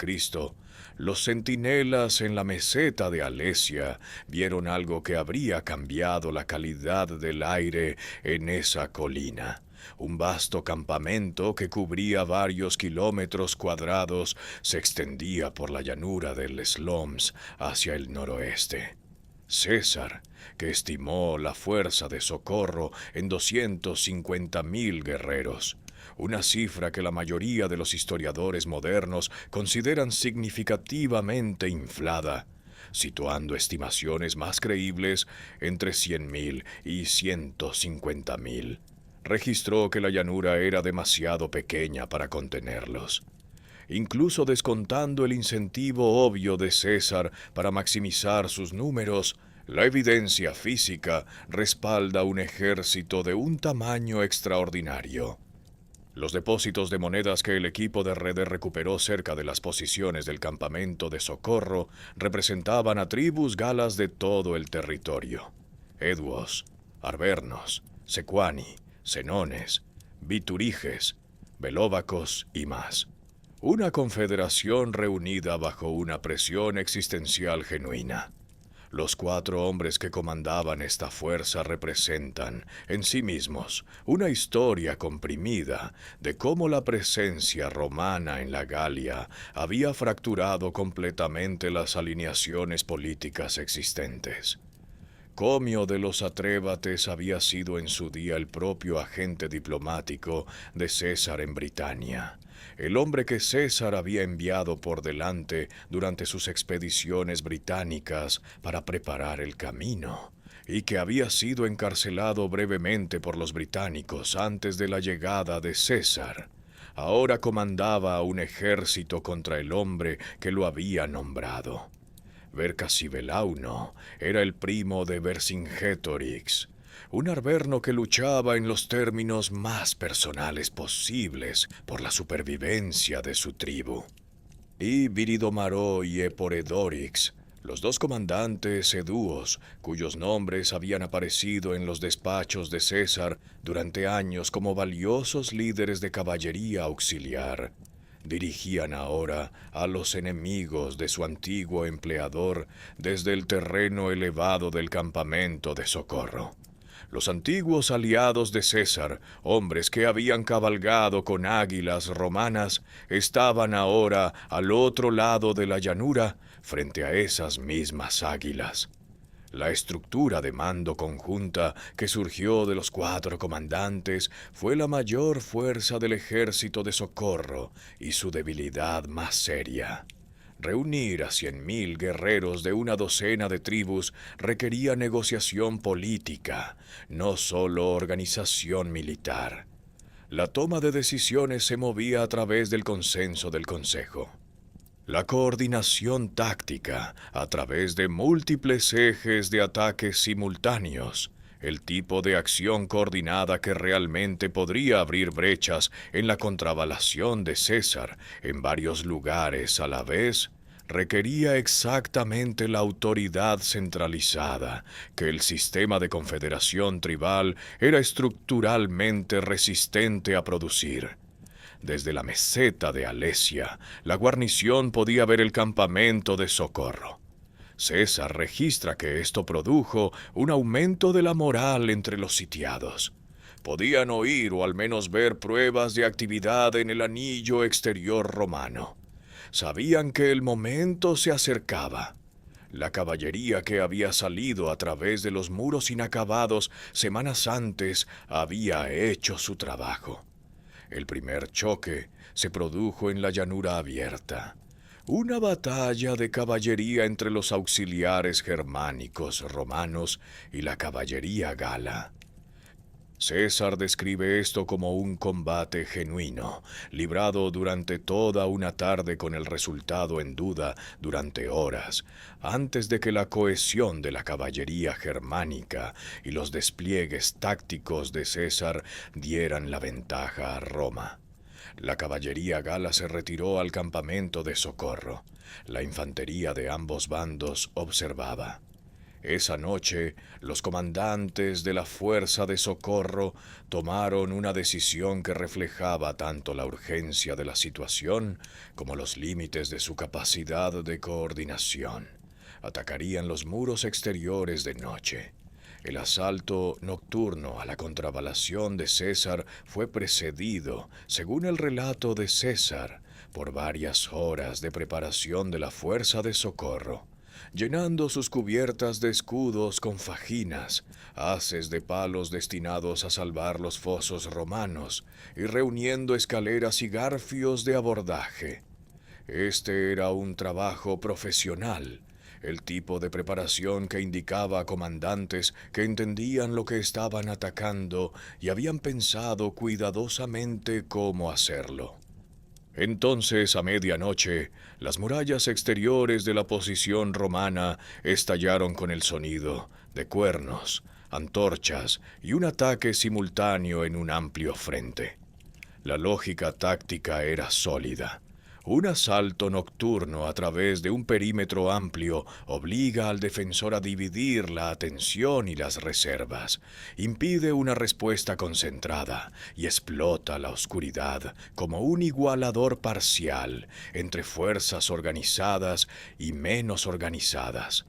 los centinelas en la meseta de Alesia vieron algo que habría cambiado la calidad del aire en esa colina. Un vasto campamento que cubría varios kilómetros cuadrados se extendía por la llanura del Sloms hacia el noroeste. César, que estimó la fuerza de socorro en 250.000 guerreros, una cifra que la mayoría de los historiadores modernos consideran significativamente inflada, situando estimaciones más creíbles entre 100.000 y 150.000. Registró que la llanura era demasiado pequeña para contenerlos. incluso descontando el incentivo obvio de César para maximizar sus números, la evidencia física respalda un ejército de un tamaño extraordinario. Los depósitos de monedas que el equipo de Rede recuperó cerca de las posiciones del campamento de Socorro representaban a tribus galas de todo el territorio: Eduos, Arvernos, Sequani, Senones, Bituriges, Belóvacos y más. Una confederación reunida bajo una presión existencial genuina. Los 4 hombres que comandaban esta fuerza representan, en sí mismos, una historia comprimida de cómo la presencia romana en la Galia había fracturado completamente las alineaciones políticas existentes. Comio de los Atrébates había sido en su día el propio agente diplomático de César en Britania, el hombre que César había enviado por delante durante sus expediciones británicas para preparar el camino, y que había sido encarcelado brevemente por los británicos antes de la llegada de César. Ahora comandaba un ejército contra el hombre que lo había nombrado. Vercasibelauno era el primo de Vercingétorix, un arverno que luchaba en los términos más personales posibles por la supervivencia de su tribu. Y Viridomaró y Eporedorix, los 2 comandantes edúos, cuyos nombres habían aparecido en los despachos de César durante años como valiosos líderes de caballería auxiliar, dirigían ahora a los enemigos de su antiguo empleador desde el terreno elevado del campamento de Socorro. Los antiguos aliados de César, hombres que habían cabalgado con águilas romanas, estaban ahora al otro lado de la llanura, frente a esas mismas águilas. La estructura de mando conjunta que surgió de los 4 comandantes fue la mayor fuerza del ejército de Socorro y su debilidad más seria. Reunir a 100.000 guerreros de una docena de tribus requería negociación política, no solo organización militar. La toma de decisiones se movía a través del consenso del Consejo. La coordinación táctica a través de múltiples ejes de ataques simultáneos, el tipo de acción coordinada que realmente podría abrir brechas en la contravalación de César en varios lugares a la vez, requería exactamente la autoridad centralizada que el sistema de confederación tribal era estructuralmente resistente a producir. Desde la meseta de Alesia, la guarnición podía ver el campamento de Socorro. César registra que esto produjo un aumento de la moral entre los sitiados. Podían oír o al menos ver pruebas de actividad en el anillo exterior romano. Sabían que el momento se acercaba. La caballería que había salido a través de los muros inacabados semanas antes había hecho su trabajo. El primer choque se produjo en la llanura abierta. Una batalla de caballería entre los auxiliares germánicos romanos y la caballería gala. César describe esto como un combate genuino, librado durante toda una tarde con el resultado en duda durante horas, antes de que la cohesión de la caballería germánica y los despliegues tácticos de César dieran la ventaja a Roma. La caballería gala se retiró al campamento de Socorro. La infantería de ambos bandos observaba. Esa noche, los comandantes de la fuerza de Socorro tomaron una decisión que reflejaba tanto la urgencia de la situación como los límites de su capacidad de coordinación. Atacarían los muros exteriores de noche. El asalto nocturno a la contravalación de César fue precedido, según el relato de César, por varias horas de preparación de la fuerza de Socorro, llenando sus cubiertas de escudos con fajinas, haces de palos destinados a salvar los fosos romanos, y reuniendo escaleras y garfios de abordaje. Este era un trabajo profesional, el tipo de preparación que indicaba a comandantes que entendían lo que estaban atacando y habían pensado cuidadosamente cómo hacerlo. Entonces, a medianoche, las murallas exteriores de la posición romana estallaron con el sonido de cuernos, antorchas y un ataque simultáneo en un amplio frente. La lógica táctica era sólida. Un asalto nocturno a través de un perímetro amplio obliga al defensor a dividir la atención y las reservas, impide una respuesta concentrada y explota la oscuridad como un igualador parcial entre fuerzas organizadas y menos organizadas.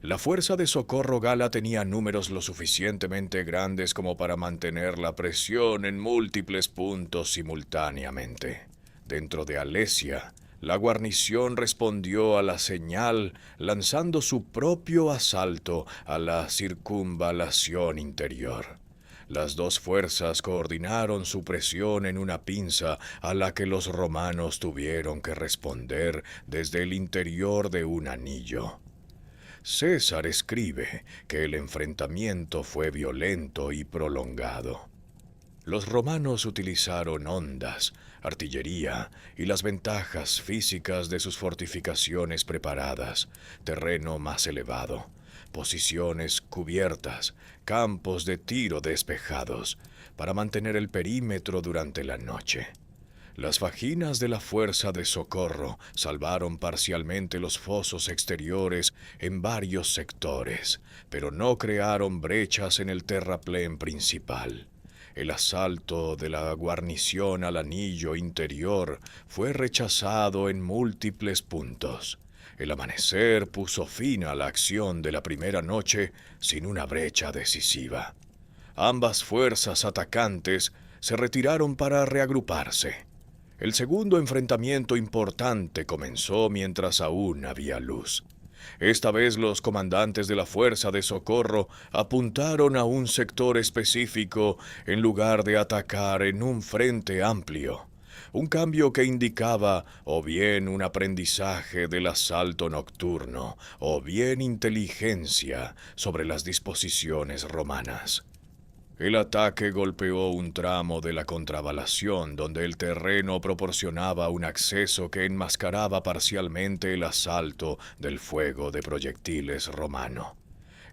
La fuerza de socorro gala tenía números lo suficientemente grandes como para mantener la presión en múltiples puntos simultáneamente. Dentro de Alesia, la guarnición respondió a la señal lanzando su propio asalto a la circunvalación interior. Las dos fuerzas coordinaron su presión en una pinza a la que los romanos tuvieron que responder desde el interior de un anillo. César escribe que el enfrentamiento fue violento y prolongado. Los romanos utilizaron hondas, artillería y las ventajas físicas de sus fortificaciones preparadas, terreno más elevado, posiciones cubiertas, campos de tiro despejados, para mantener el perímetro durante la noche. Las fajinas de la fuerza de socorro salvaron parcialmente los fosos exteriores en varios sectores, pero no crearon brechas en el terraplén principal. El asalto de la guarnición al anillo interior fue rechazado en múltiples puntos. El amanecer puso fin a la acción de la primera noche sin una brecha decisiva. Ambas fuerzas atacantes se retiraron para reagruparse. El segundo enfrentamiento importante comenzó mientras aún había luz. Esta vez los comandantes de la fuerza de socorro apuntaron a un sector específico en lugar de atacar en un frente amplio. Un cambio que indicaba o bien un aprendizaje del asalto nocturno o bien inteligencia sobre las disposiciones romanas. El ataque golpeó un tramo de la contravalación donde el terreno proporcionaba un acceso que enmascaraba parcialmente el asalto del fuego de proyectiles romano.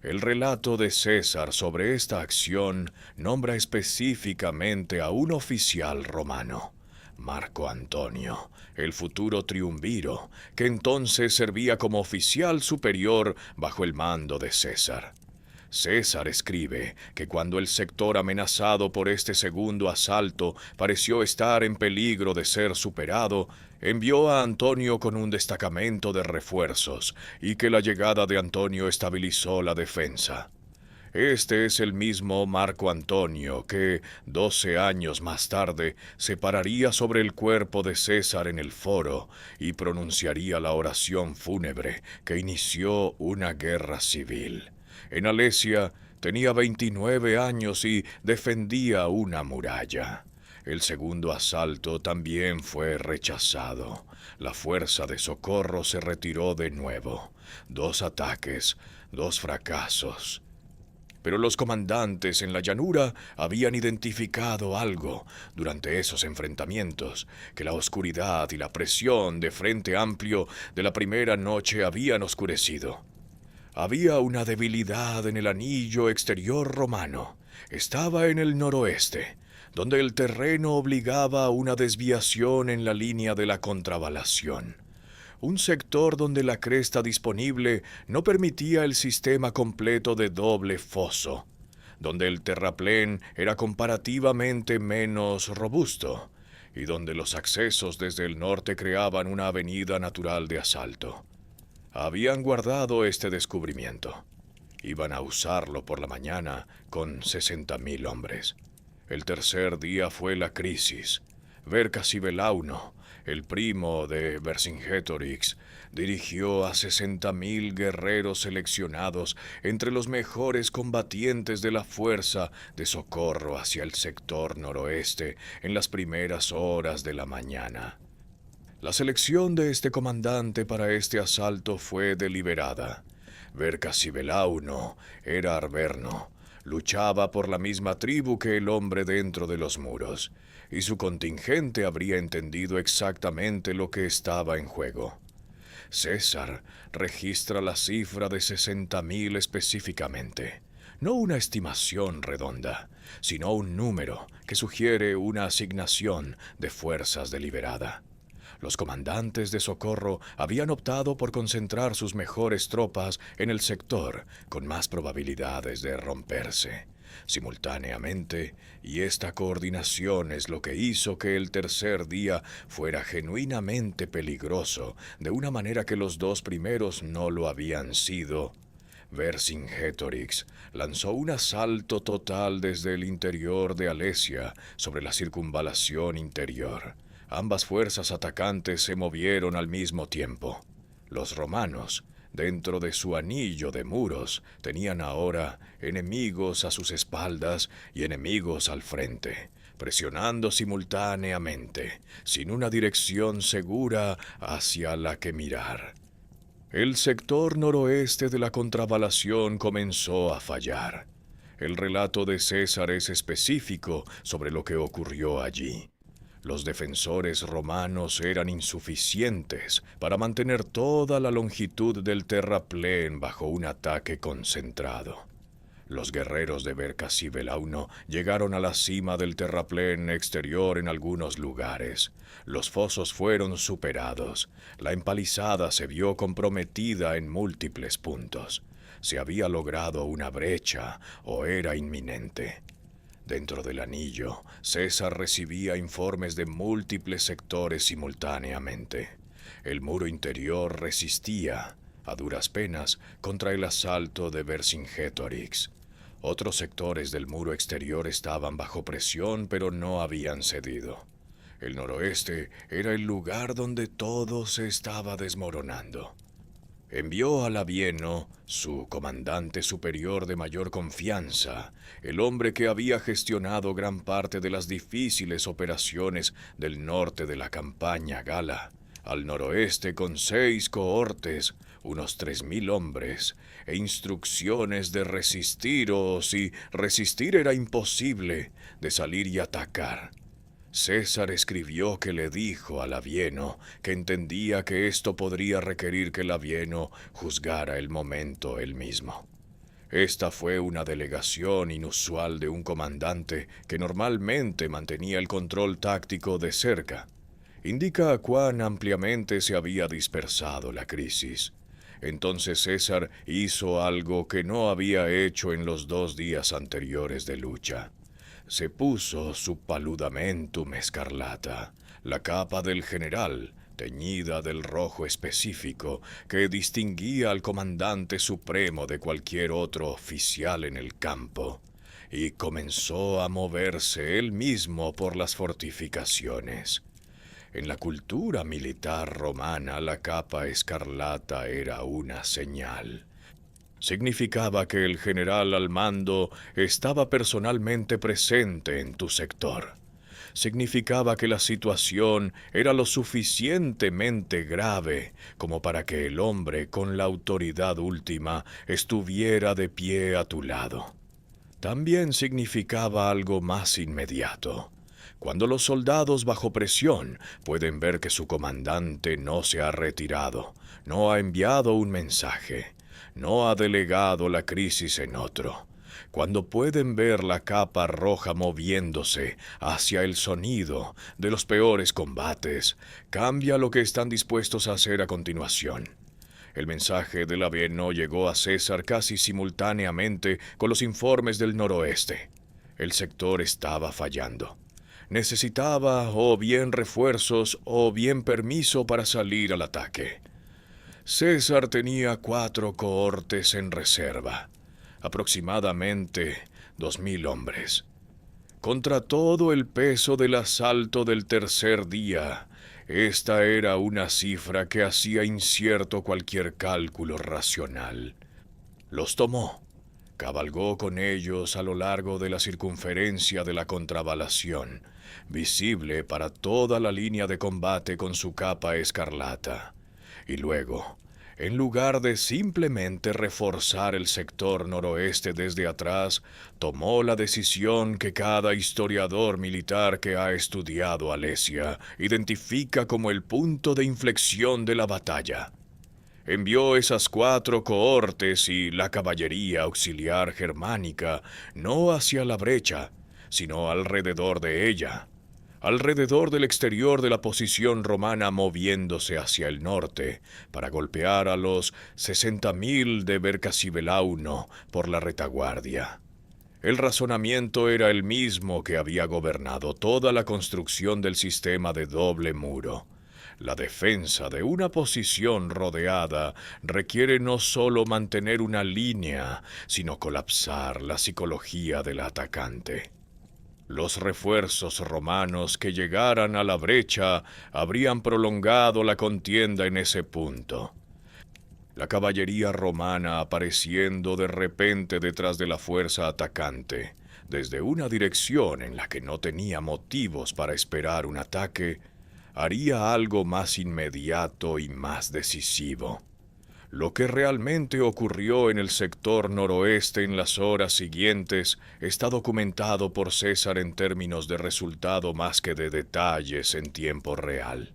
El relato de César sobre esta acción nombra específicamente a un oficial romano, Marco Antonio, el futuro triunviro, que entonces servía como oficial superior bajo el mando de César. César escribe que cuando el sector amenazado por este segundo asalto pareció estar en peligro de ser superado, envió a Antonio con un destacamento de refuerzos y que la llegada de Antonio estabilizó la defensa. Este es el mismo Marco Antonio que, 12 años más tarde, se pararía sobre el cuerpo de César en el foro y pronunciaría la oración fúnebre que inició una guerra civil. En Alesia tenía 29 años y defendía una muralla. El segundo asalto también fue rechazado. La fuerza de socorro se retiró de nuevo. 2 ataques, 2 fracasos. Pero los comandantes en la llanura habían identificado algo durante esos enfrentamientos, que la oscuridad y la presión de frente amplio de la primera noche habían oscurecido. Había una debilidad en el anillo exterior romano. Estaba en el noroeste, donde el terreno obligaba a una desviación en la línea de la contravalación. Un sector donde la cresta disponible no permitía el sistema completo de doble foso, donde el terraplén era comparativamente menos robusto y donde los accesos desde el norte creaban una avenida natural de asalto. Habían guardado este descubrimiento. Iban a usarlo por la mañana con 60.000 hombres. El tercer día fue la crisis. Vercasibelauno, el primo de Vercingetorix, dirigió a 60.000 guerreros seleccionados entre los mejores combatientes de la fuerza de socorro hacia el sector noroeste en las primeras horas de la mañana. La selección de este comandante para este asalto fue deliberada. Vercasibelauno era arverno, Luchaba por la misma tribu que el hombre dentro de los muros, y su contingente habría entendido exactamente lo que estaba en juego. César registra la cifra de 60.000 específicamente, no una estimación redonda, sino un número que sugiere una asignación de fuerzas deliberada. Los comandantes de socorro habían optado por concentrar sus mejores tropas en el sector con más probabilidades de romperse simultáneamente, y esta coordinación es lo que hizo que el tercer día fuera genuinamente peligroso, de una manera que los dos primeros no lo habían sido. Vercingetorix lanzó un asalto total desde el interior de Alesia sobre la circunvalación interior. Ambas fuerzas atacantes se movieron al mismo tiempo. Los romanos, dentro de su anillo de muros, tenían ahora enemigos a sus espaldas y enemigos al frente, presionando simultáneamente, sin una dirección segura hacia la que mirar. El sector noroeste de la contravalación comenzó a fallar. El relato de César es específico sobre lo que ocurrió allí. Los defensores romanos eran insuficientes para mantener toda la longitud del terraplén bajo un ataque concentrado. Los guerreros de Bercas y Belauno llegaron a la cima del terraplén exterior en algunos lugares. Los fosos fueron superados. La empalizada se vio comprometida en múltiples puntos. Se había logrado una brecha o era inminente. Dentro del anillo, César recibía informes de múltiples sectores simultáneamente. El muro interior resistía, a duras penas, contra el asalto de Vercingetorix. Otros sectores del muro exterior estaban bajo presión, pero no habían cedido. El noroeste era el lugar donde todo se estaba desmoronando. Envió a Labieno, su comandante superior de mayor confianza, el hombre que había gestionado gran parte de las difíciles operaciones del norte de la campaña gala, al noroeste con 6 cohortes, unos 3.000 hombres, e instrucciones de resistir o, si resistir era imposible, de salir y atacar. César escribió que le dijo a Labieno que entendía que esto podría requerir que Labieno juzgara el momento él mismo. Esta fue una delegación inusual de un comandante que normalmente mantenía el control táctico de cerca. Indica cuán ampliamente se había dispersado la crisis. Entonces César hizo algo que no había hecho en los 2 días anteriores de lucha. Se puso su paludamentum escarlata, la capa del general, teñida del rojo específico que distinguía al comandante supremo de cualquier otro oficial en el campo, y comenzó a moverse él mismo por las fortificaciones. En la cultura militar romana, la capa escarlata era una señal. Significaba que el general al mando estaba personalmente presente en tu sector. Significaba que la situación era lo suficientemente grave como para que el hombre con la autoridad última estuviera de pie a tu lado. También significaba algo más inmediato. Cuando los soldados bajo presión pueden ver que su comandante no se ha retirado, no ha enviado un mensaje, no ha delegado la crisis en otro. Cuando pueden ver la capa roja moviéndose hacia el sonido de los peores combates, cambia lo que están dispuestos a hacer a continuación. El mensaje de Labieno llegó a César casi simultáneamente con los informes del noroeste. El sector estaba fallando. Necesitaba o bien refuerzos o bien permiso para salir al ataque. César tenía 4 cohortes en reserva, aproximadamente 2.000 hombres. Contra todo el peso del asalto del tercer día, esta era una cifra que hacía incierto cualquier cálculo racional. Los tomó, cabalgó con ellos a lo largo de la circunferencia de la contravalación, visible para toda la línea de combate con su capa escarlata. Y luego, En lugar de simplemente reforzar el sector noroeste desde atrás, tomó la decisión que cada historiador militar que ha estudiado Alesia identifica como el punto de inflexión de la batalla. Envió esas 4 cohortes y la caballería auxiliar germánica no hacia la brecha, sino alrededor de ella, alrededor del exterior de la posición romana, moviéndose hacia el norte para golpear a los 60.000 de Vercasibelauno por la retaguardia. El razonamiento era el mismo que había gobernado toda la construcción del sistema de doble muro. La defensa de una posición rodeada requiere no solo mantener una línea, sino colapsar la psicología del atacante. Los refuerzos romanos que llegaran a la brecha habrían prolongado la contienda en ese punto. La caballería romana apareciendo de repente detrás de la fuerza atacante, desde una dirección en la que no tenía motivos para esperar un ataque, haría algo más inmediato y más decisivo. Lo que realmente ocurrió en el sector noroeste en las horas siguientes está documentado por César en términos de resultado más que de detalles en tiempo real.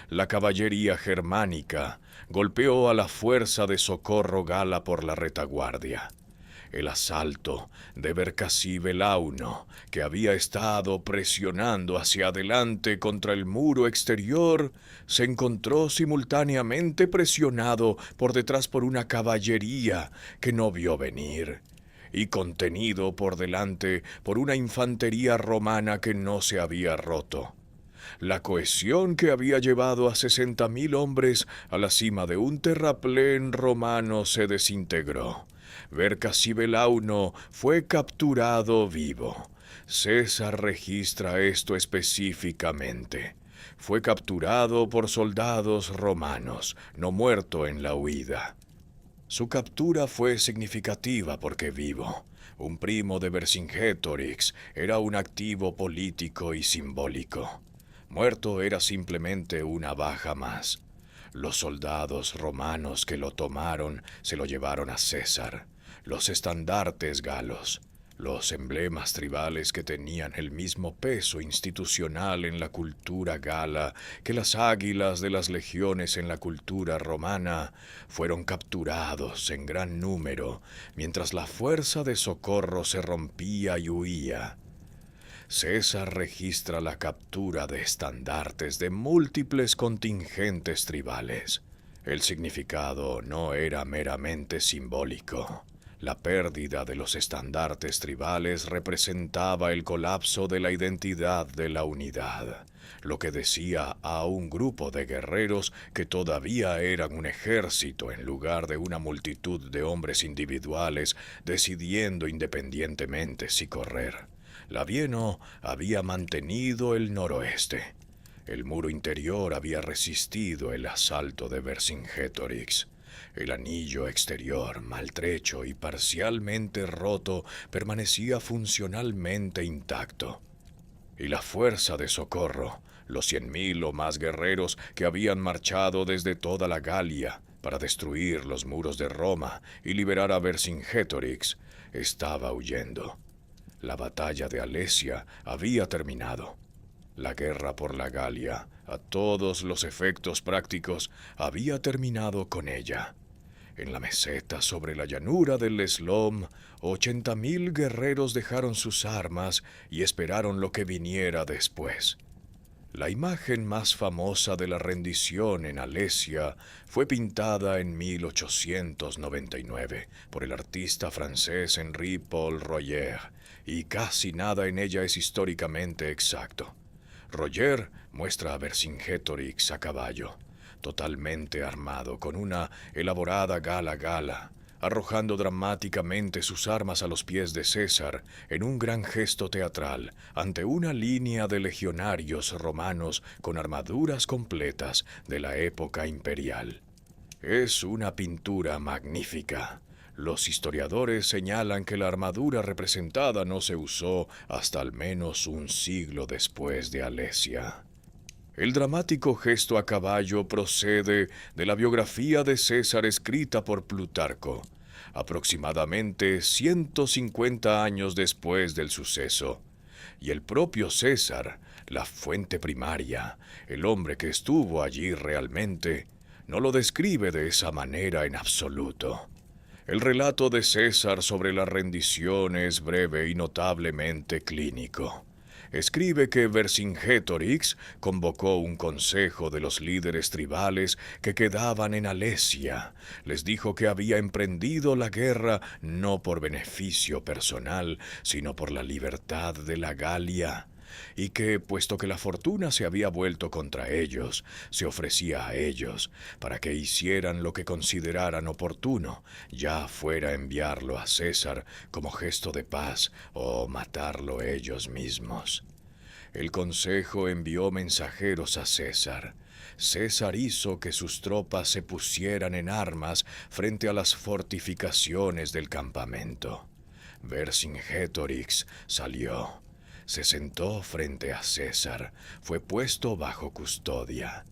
La caballería germánica golpeó a la fuerza de socorro gala por la retaguardia. El asalto de Vercasibelauno, que había estado presionando hacia adelante contra el muro exterior, se encontró simultáneamente presionado por detrás por una caballería que no vio venir, y contenido por delante por una infantería romana que no se había roto. La cohesión que había llevado a 60.000 hombres a la cima de un terraplén romano se desintegró. Vercasibelauno fue capturado vivo. César registra esto específicamente. Fue capturado por soldados romanos, no muerto en la huida. Su captura fue significativa porque vivo, un primo de Vercingetorix, era un activo político y simbólico. Muerto era simplemente una baja más. Los soldados romanos que lo tomaron se lo llevaron a César. Los estandartes galos, los emblemas tribales que tenían el mismo peso institucional en la cultura gala que las águilas de las legiones en la cultura romana, fueron capturados en gran número mientras la fuerza de socorro se rompía y huía. César registra la captura de estandartes de múltiples contingentes tribales. El significado no era meramente simbólico. La pérdida de los estandartes tribales representaba el colapso de la identidad de la unidad, lo que decía a un grupo de guerreros que todavía eran un ejército en lugar de una multitud de hombres individuales decidiendo independientemente si correr. Labieno había mantenido el noroeste. El muro interior había resistido el asalto de Vercingetorix. El anillo exterior, maltrecho y parcialmente roto, permanecía funcionalmente intacto. Y la fuerza de socorro, los 100.000 o más guerreros que habían marchado desde toda la Galia para destruir los muros de Roma y liberar a Vercingetorix, estaba huyendo. La batalla de Alesia había terminado. La guerra por la Galia, a todos los efectos prácticos, había terminado con ella. En la meseta sobre la llanura del Eslom, 80.000 guerreros dejaron sus armas y esperaron lo que viniera después. La imagen más famosa de la rendición en Alesia fue pintada en 1899 por el artista francés Henri Paul Royer, y casi nada en ella es históricamente exacto. Royer muestra a Vercingetorix a caballo, totalmente armado con una elaborada gala, arrojando dramáticamente sus armas a los pies de César en un gran gesto teatral ante una línea de legionarios romanos con armaduras completas de la época imperial. Es una pintura magnífica. Los historiadores señalan que la armadura representada no se usó hasta al menos un siglo después de Alesia. El dramático gesto a caballo procede de la biografía de César escrita por Plutarco, aproximadamente 150 años después del suceso. Y el propio César, la fuente primaria, el hombre que estuvo allí realmente, no lo describe de esa manera en absoluto. El relato de César sobre la rendición es breve y notablemente clínico. Escribe que Vercingétorix convocó un consejo de los líderes tribales que quedaban en Alesia. Les dijo que había emprendido la guerra no por beneficio personal, sino por la libertad de la Galia, y que, puesto que la fortuna se había vuelto contra ellos, se ofrecía a ellos para que hicieran lo que consideraran oportuno, ya fuera enviarlo a César como gesto de paz o matarlo ellos mismos. El consejo envió mensajeros a César. César hizo que sus tropas se pusieran en armas frente a las fortificaciones del campamento. Vercingétorix salió. Se sentó frente a César, fue puesto bajo custodia.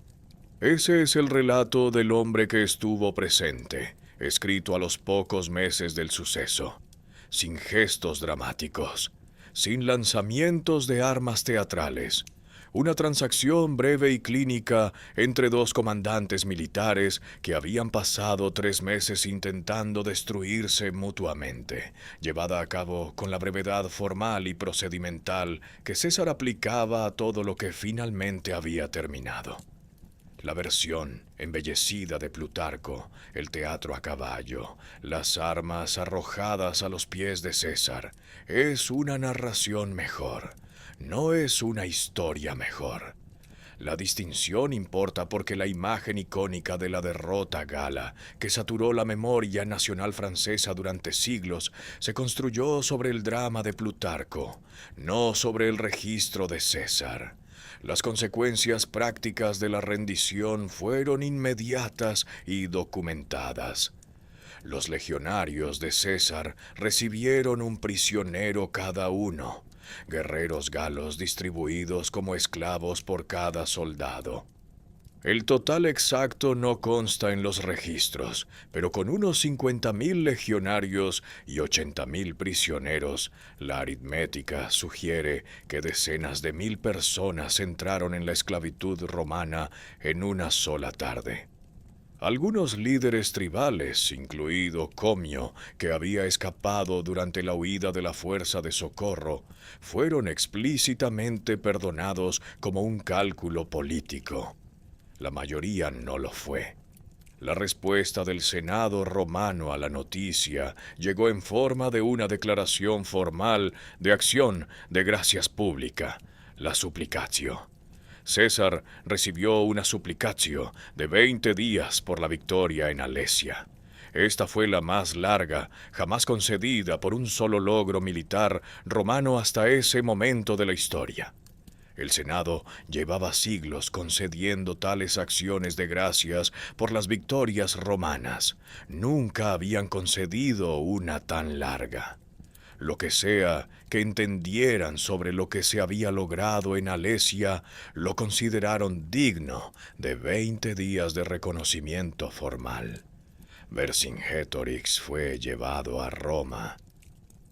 Ese es el relato del hombre que estuvo presente, escrito a los pocos meses del suceso, sin gestos dramáticos, sin lanzamientos de armas teatrales. Una transacción breve y clínica entre dos comandantes militares que habían pasado 3 meses intentando destruirse mutuamente, llevada a cabo con la brevedad formal y procedimental que César aplicaba a todo lo que finalmente había terminado. La versión embellecida de Plutarco, el teatro a caballo, las armas arrojadas a los pies de César, es una narración mejor, no es una historia mejor. La distinción importa porque la imagen icónica de la derrota gala, que saturó la memoria nacional francesa durante siglos, se construyó sobre el drama de Plutarco, no sobre el registro de César. Las consecuencias prácticas de la rendición fueron inmediatas y documentadas. Los legionarios de César recibieron un prisionero cada uno, guerreros galos distribuidos como esclavos por cada soldado. El total exacto no consta en los registros, pero con unos 50.000 legionarios y 80.000 prisioneros, la aritmética sugiere que decenas de 1.000 personas entraron en la esclavitud romana en una sola tarde. Algunos líderes tribales, incluido Comio, que había escapado durante la huida de la fuerza de socorro, fueron explícitamente perdonados como un cálculo político. La mayoría no lo fue. La respuesta del Senado romano a la noticia llegó en forma de una declaración formal de acción de gracias pública, la supplicatio. César recibió una supplicatio de 20 días por la victoria en Alesia. Esta fue la más larga jamás concedida por un solo logro militar romano hasta ese momento de la historia. El Senado llevaba siglos concediendo tales acciones de gracias por las victorias romanas. Nunca habían concedido una tan larga. Lo que sea que entendieran sobre lo que se había logrado en Alesia, lo consideraron digno de 20 días de reconocimiento formal. Vercingétorix fue llevado a Roma.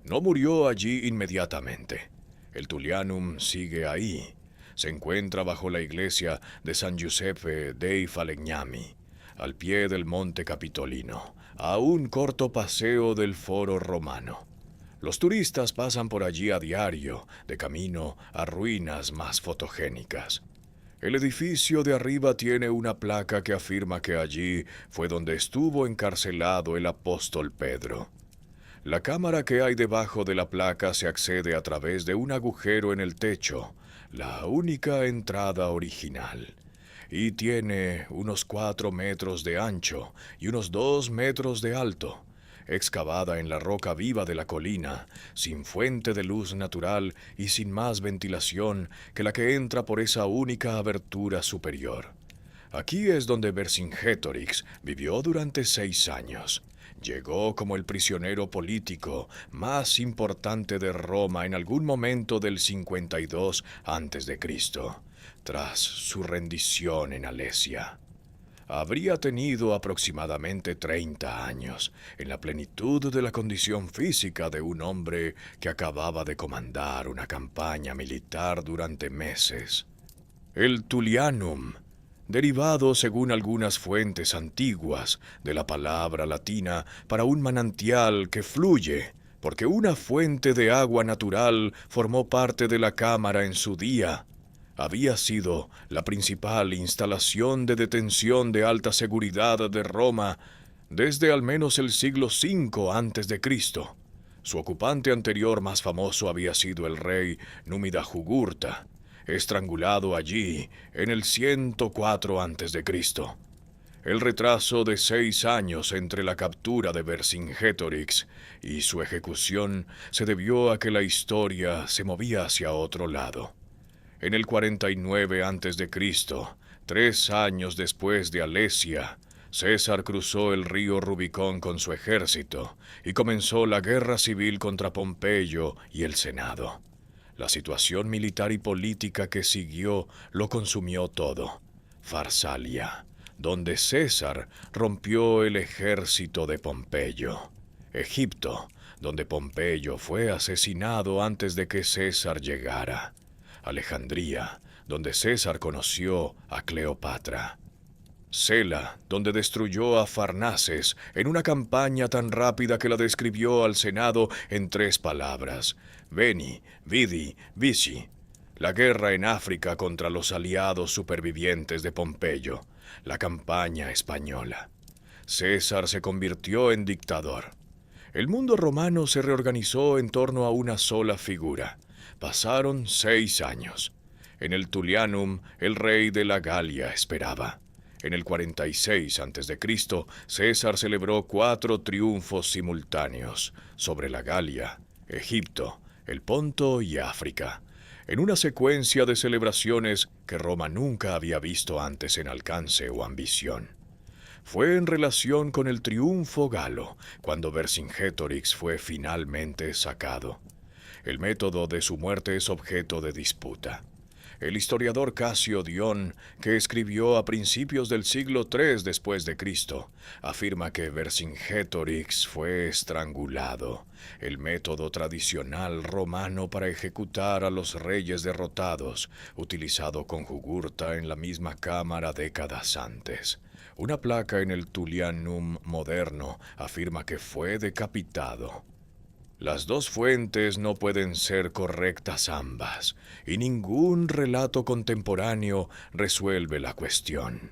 No murió allí inmediatamente. El Tullianum sigue ahí. Se encuentra bajo la iglesia de San Giuseppe dei Falegnami, al pie del Monte Capitolino, a un corto paseo del Foro Romano. Los turistas pasan por allí a diario, de camino a ruinas más fotogénicas. El edificio de arriba tiene una placa que afirma que allí fue donde estuvo encarcelado el apóstol Pedro. La cámara que hay debajo de la placa se accede a través de un agujero en el techo, la única entrada original, y tiene unos 4 metros de ancho y unos 2 metros de alto, excavada en la roca viva de la colina, sin fuente de luz natural y sin más ventilación que la que entra por esa única abertura superior. Aquí es donde Vercingétorix vivió durante 6 años. Llegó como el prisionero político más importante de Roma en algún momento del 52 a.C. tras su rendición en Alesia. Habría tenido aproximadamente 30 años, en la plenitud de la condición física de un hombre que acababa de comandar una campaña militar durante meses. El Tullianum, derivado según algunas fuentes antiguas de la palabra latina para un manantial que fluye, porque una fuente de agua natural formó parte de la cámara en su día, había sido la principal instalación de detención de alta seguridad de Roma desde al menos el siglo V a.C. Su ocupante anterior más famoso había sido el rey Númida Jugurta, estrangulado allí en el 104 a.C. El retraso de 6 años entre la captura de Vercingétorix y su ejecución se debió a que la historia se movía hacia otro lado. En el 49 a.C., 3 años después de Alesia, César cruzó el río Rubicón con su ejército y comenzó la guerra civil contra Pompeyo y el Senado. La situación militar y política que siguió lo consumió todo. Farsalia, donde César rompió el ejército de Pompeyo. Egipto, donde Pompeyo fue asesinado antes de que César llegara. Alejandría, donde César conoció a Cleopatra. Sela, donde destruyó a Farnaces en una campaña tan rápida que la describió al Senado en 3 palabras: Veni, Vidi, Vici. La guerra en África contra los aliados supervivientes de Pompeyo, la campaña española. César se convirtió en dictador. El mundo romano se reorganizó en torno a una sola figura. Pasaron 6 años. En el Tullianum, el rey de la Galia esperaba. En el 46 a.C., César celebró 4 triunfos simultáneos sobre la Galia, Egipto, el Ponto y África, en una secuencia de celebraciones que Roma nunca había visto antes en alcance o ambición. Fue en relación con el triunfo galo, cuando Vercingétorix fue finalmente sacado. El método de su muerte es objeto de disputa. El historiador Casio Dion, que escribió a principios del siglo III después de Cristo, afirma que Vercingétorix fue estrangulado, el método tradicional romano para ejecutar a los reyes derrotados, utilizado con Jugurta en la misma cámara décadas antes. Una placa en el Tullianum moderno afirma que fue decapitado. Las 2 fuentes no pueden ser correctas ambas, y ningún relato contemporáneo resuelve la cuestión.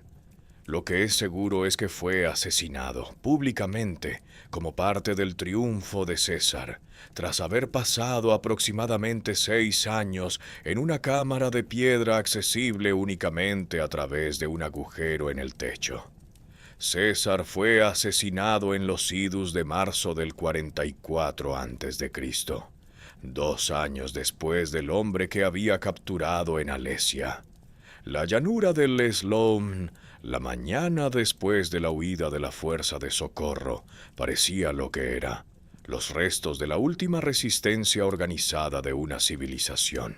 Lo que es seguro es que fue asesinado públicamente como parte del triunfo de César, tras haber pasado aproximadamente 6 años en una cámara de piedra accesible únicamente a través de un agujero en el techo. César fue asesinado en los idus de marzo del 44 a.C., 2 años después del hombre que había capturado en Alesia. La llanura del Esloum, la mañana después de la huida de la fuerza de socorro, parecía lo que era: los restos de la última resistencia organizada de una civilización.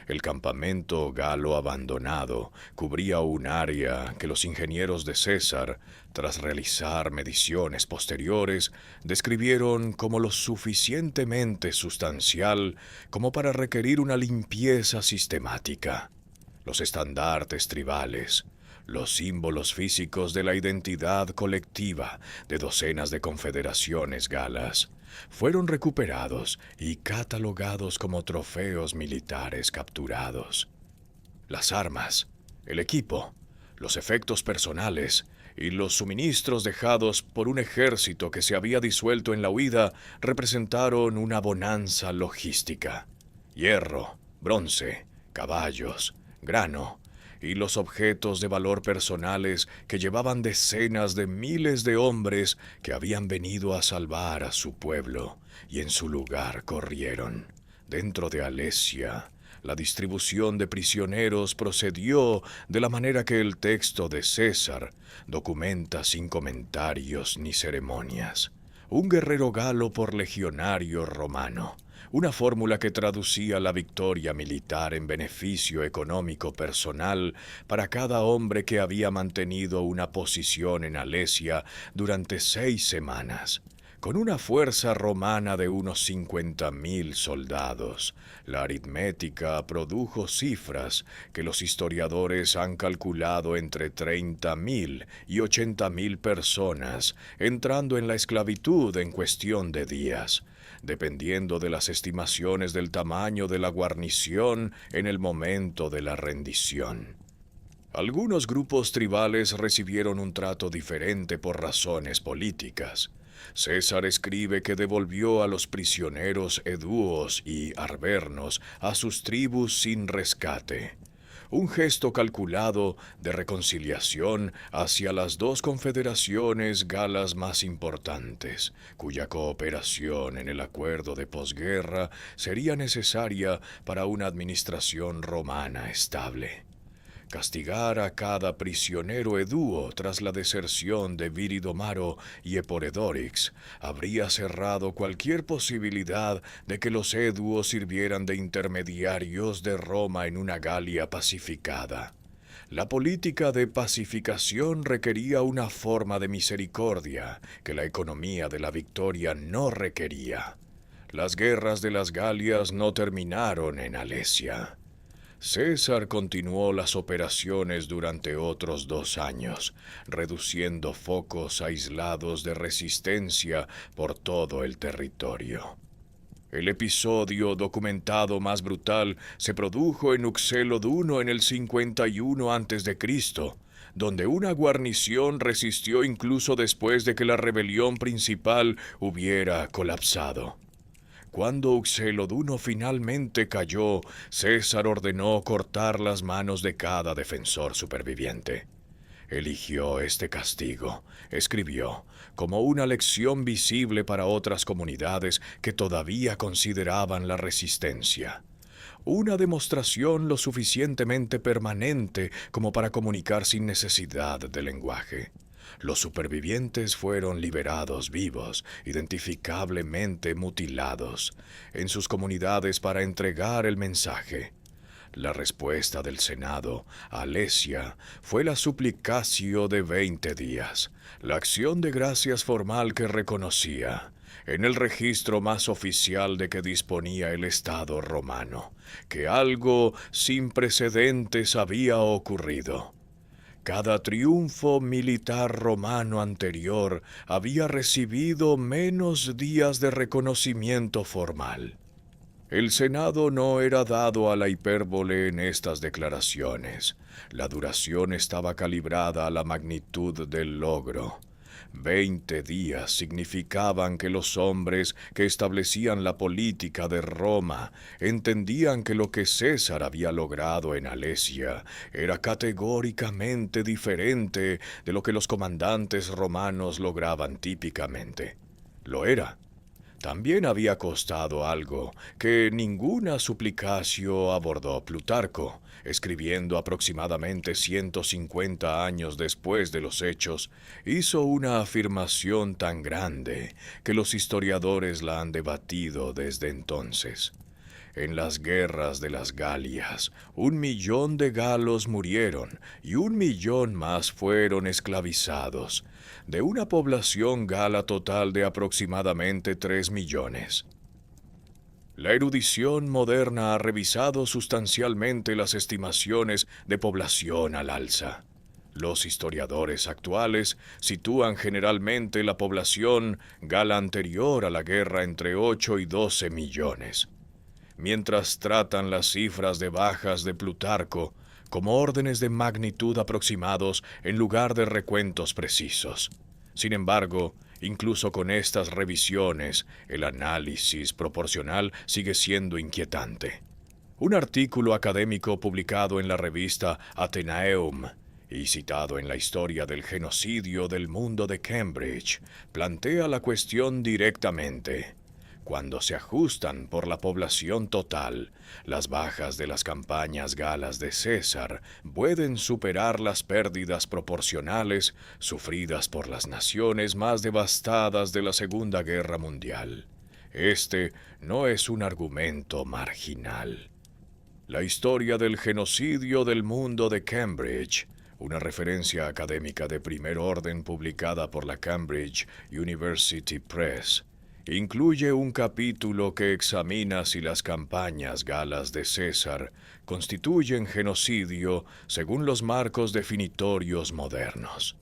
El campamento galo abandonado cubría un área que los ingenieros de César, tras realizar mediciones posteriores, describieron como lo suficientemente sustancial como para requerir una limpieza sistemática. Los estandartes tribales, los símbolos físicos de la identidad colectiva de docenas de confederaciones galas, fueron recuperados y catalogados como trofeos militares capturados. Las armas, el equipo, los efectos personales y los suministros dejados por un ejército que se había disuelto en la huida representaron una bonanza logística. Hierro, bronce, caballos, grano y los objetos de valor personales que llevaban decenas de miles de hombres que habían venido a salvar a su pueblo y en su lugar corrieron. Dentro de Alesia, la distribución de prisioneros procedió de la manera que el texto de César documenta sin comentarios ni ceremonias. Un guerrero galo por legionario romano, una fórmula que traducía la victoria militar en beneficio económico personal para cada hombre que había mantenido una posición en Alesia durante 6 semanas. Con una fuerza romana de unos 50.000 soldados, la aritmética produjo cifras que los historiadores han calculado entre 30.000 y 80.000 personas, entrando en la esclavitud en cuestión de días, dependiendo de las estimaciones del tamaño de la guarnición en el momento de la rendición. Algunos grupos tribales recibieron un trato diferente por razones políticas. César escribe que devolvió a los prisioneros eduos y arvernos a sus tribus sin rescate. Un gesto calculado de reconciliación hacia las dos confederaciones galas más importantes, cuya cooperación en el acuerdo de posguerra sería necesaria para una administración romana estable. Castigar a cada prisionero eduo tras la deserción de Viridomaro y Eporedorix habría cerrado cualquier posibilidad de que los eduos sirvieran de intermediarios de Roma en una Galia pacificada. La política de pacificación requería una forma de misericordia que la economía de la victoria no requería. Las guerras de las Galias no terminaron en Alesia. César continuó las operaciones durante otros 2 años, reduciendo focos aislados de resistencia por todo el territorio. El episodio documentado más brutal se produjo en Uxeloduno en el 51 a.C., donde una guarnición resistió incluso después de que la rebelión principal hubiera colapsado. Cuando Uxeloduno finalmente cayó, César ordenó cortar las manos de cada defensor superviviente. Eligió este castigo, escribió, como una lección visible para otras comunidades que todavía consideraban la resistencia. Una demostración lo suficientemente permanente como para comunicar sin necesidad de lenguaje. Los supervivientes fueron liberados vivos, identificablemente mutilados, en sus comunidades para entregar el mensaje. La respuesta del Senado, Alesia, fue la suplicatio de 20 días, la acción de gracias formal que reconocía, en el registro más oficial de que disponía el Estado romano, que algo sin precedentes había ocurrido. Cada triunfo militar romano anterior había recibido menos días de reconocimiento formal. El Senado no era dado a la hipérbole en estas declaraciones. La duración estaba calibrada a la magnitud del logro. 20 días significaban que los hombres que establecían la política de Roma entendían que lo que César había logrado en Alesia era categóricamente diferente de lo que los comandantes romanos lograban típicamente. Lo era. También había costado algo que ninguna suplicatio abordó Plutarco, escribiendo aproximadamente 150 años después de los hechos, hizo una afirmación tan grande que los historiadores la han debatido desde entonces. En las guerras de las Galias, 1.000.000 de galos murieron y 1.000.000 más fueron esclavizados, de una población gala total de aproximadamente 3 millones. La erudición moderna ha revisado sustancialmente las estimaciones de población al alza. Los historiadores actuales sitúan generalmente la población gala anterior a la guerra entre 8 y 12 millones. Mientras tratan las cifras de bajas de Plutarco como órdenes de magnitud aproximados en lugar de recuentos precisos. Sin embargo, incluso con estas revisiones, el análisis proporcional sigue siendo inquietante. Un artículo académico publicado en la revista Athenaeum y citado en la historia del genocidio del mundo de Cambridge, plantea la cuestión directamente. Cuando se ajustan por la población total, las bajas de las campañas galas de César pueden superar las pérdidas proporcionales sufridas por las naciones más devastadas de la Segunda Guerra Mundial. Este no es un argumento marginal. La historia del genocidio del mundo de Cambridge, una referencia académica de primer orden publicada por la Cambridge University Press, incluye un capítulo que examina si las campañas galas de César constituyen genocidio según los marcos definitorios modernos.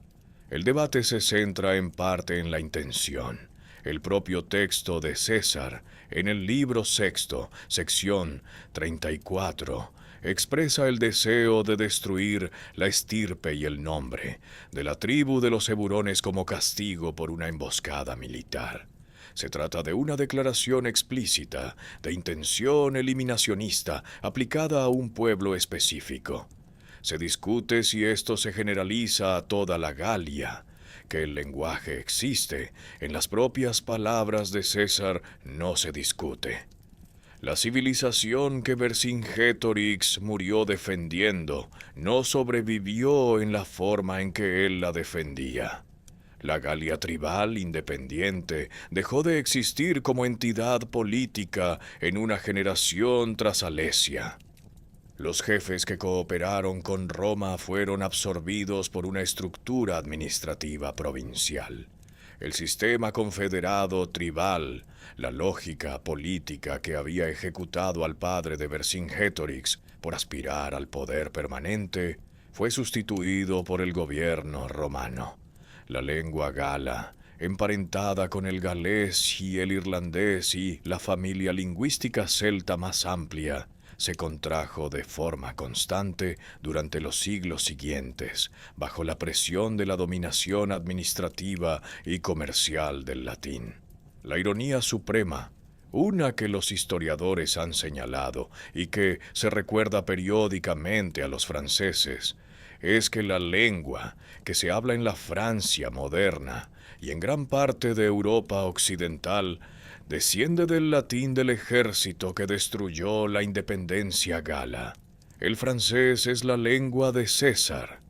El debate se centra en parte en la intención. El propio texto de César, en el libro sexto, sección 34, expresa el deseo de destruir la estirpe y el nombre de la tribu de los Eburones como castigo por una emboscada militar. Se trata de una declaración explícita de intención eliminacionista aplicada a un pueblo específico. Se discute si esto se generaliza a toda la Galia. Que el lenguaje existe, en las propias palabras de César no se discute. La civilización que Vercingetorix murió defendiendo no sobrevivió en la forma en que él la defendía. La Galia tribal independiente dejó de existir como entidad política en una generación tras Alesia. Los jefes que cooperaron con Roma fueron absorbidos por una estructura administrativa provincial. El sistema confederado tribal, la lógica política que había ejecutado al padre de Vercingetorix por aspirar al poder permanente, fue sustituido por el gobierno romano. La lengua gala, emparentada con el galés y el irlandés y la familia lingüística celta más amplia, se contrajo de forma constante durante los siglos siguientes, bajo la presión de la dominación administrativa y comercial del latín. La ironía suprema, una que los historiadores han señalado y que se recuerda periódicamente a los franceses, es que la lengua que se habla en la Francia moderna y en gran parte de Europa occidental desciende del latín del ejército que destruyó la independencia gala. El francés es la lengua de César.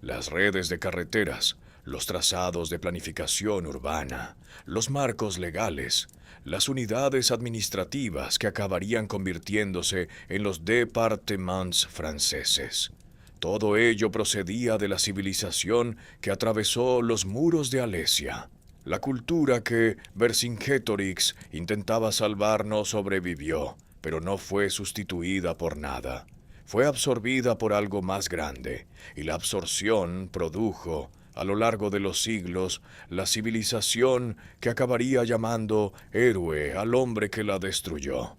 Las redes de carreteras, los trazados de planificación urbana, los marcos legales, las unidades administrativas que acabarían convirtiéndose en los départements franceses. Todo ello procedía de la civilización que atravesó los muros de Alesia. La cultura que Vercingetorix intentaba salvar no sobrevivió, pero no fue sustituida por nada. Fue absorbida por algo más grande, y la absorción produjo, a lo largo de los siglos, la civilización que acabaría llamando héroe al hombre que la destruyó.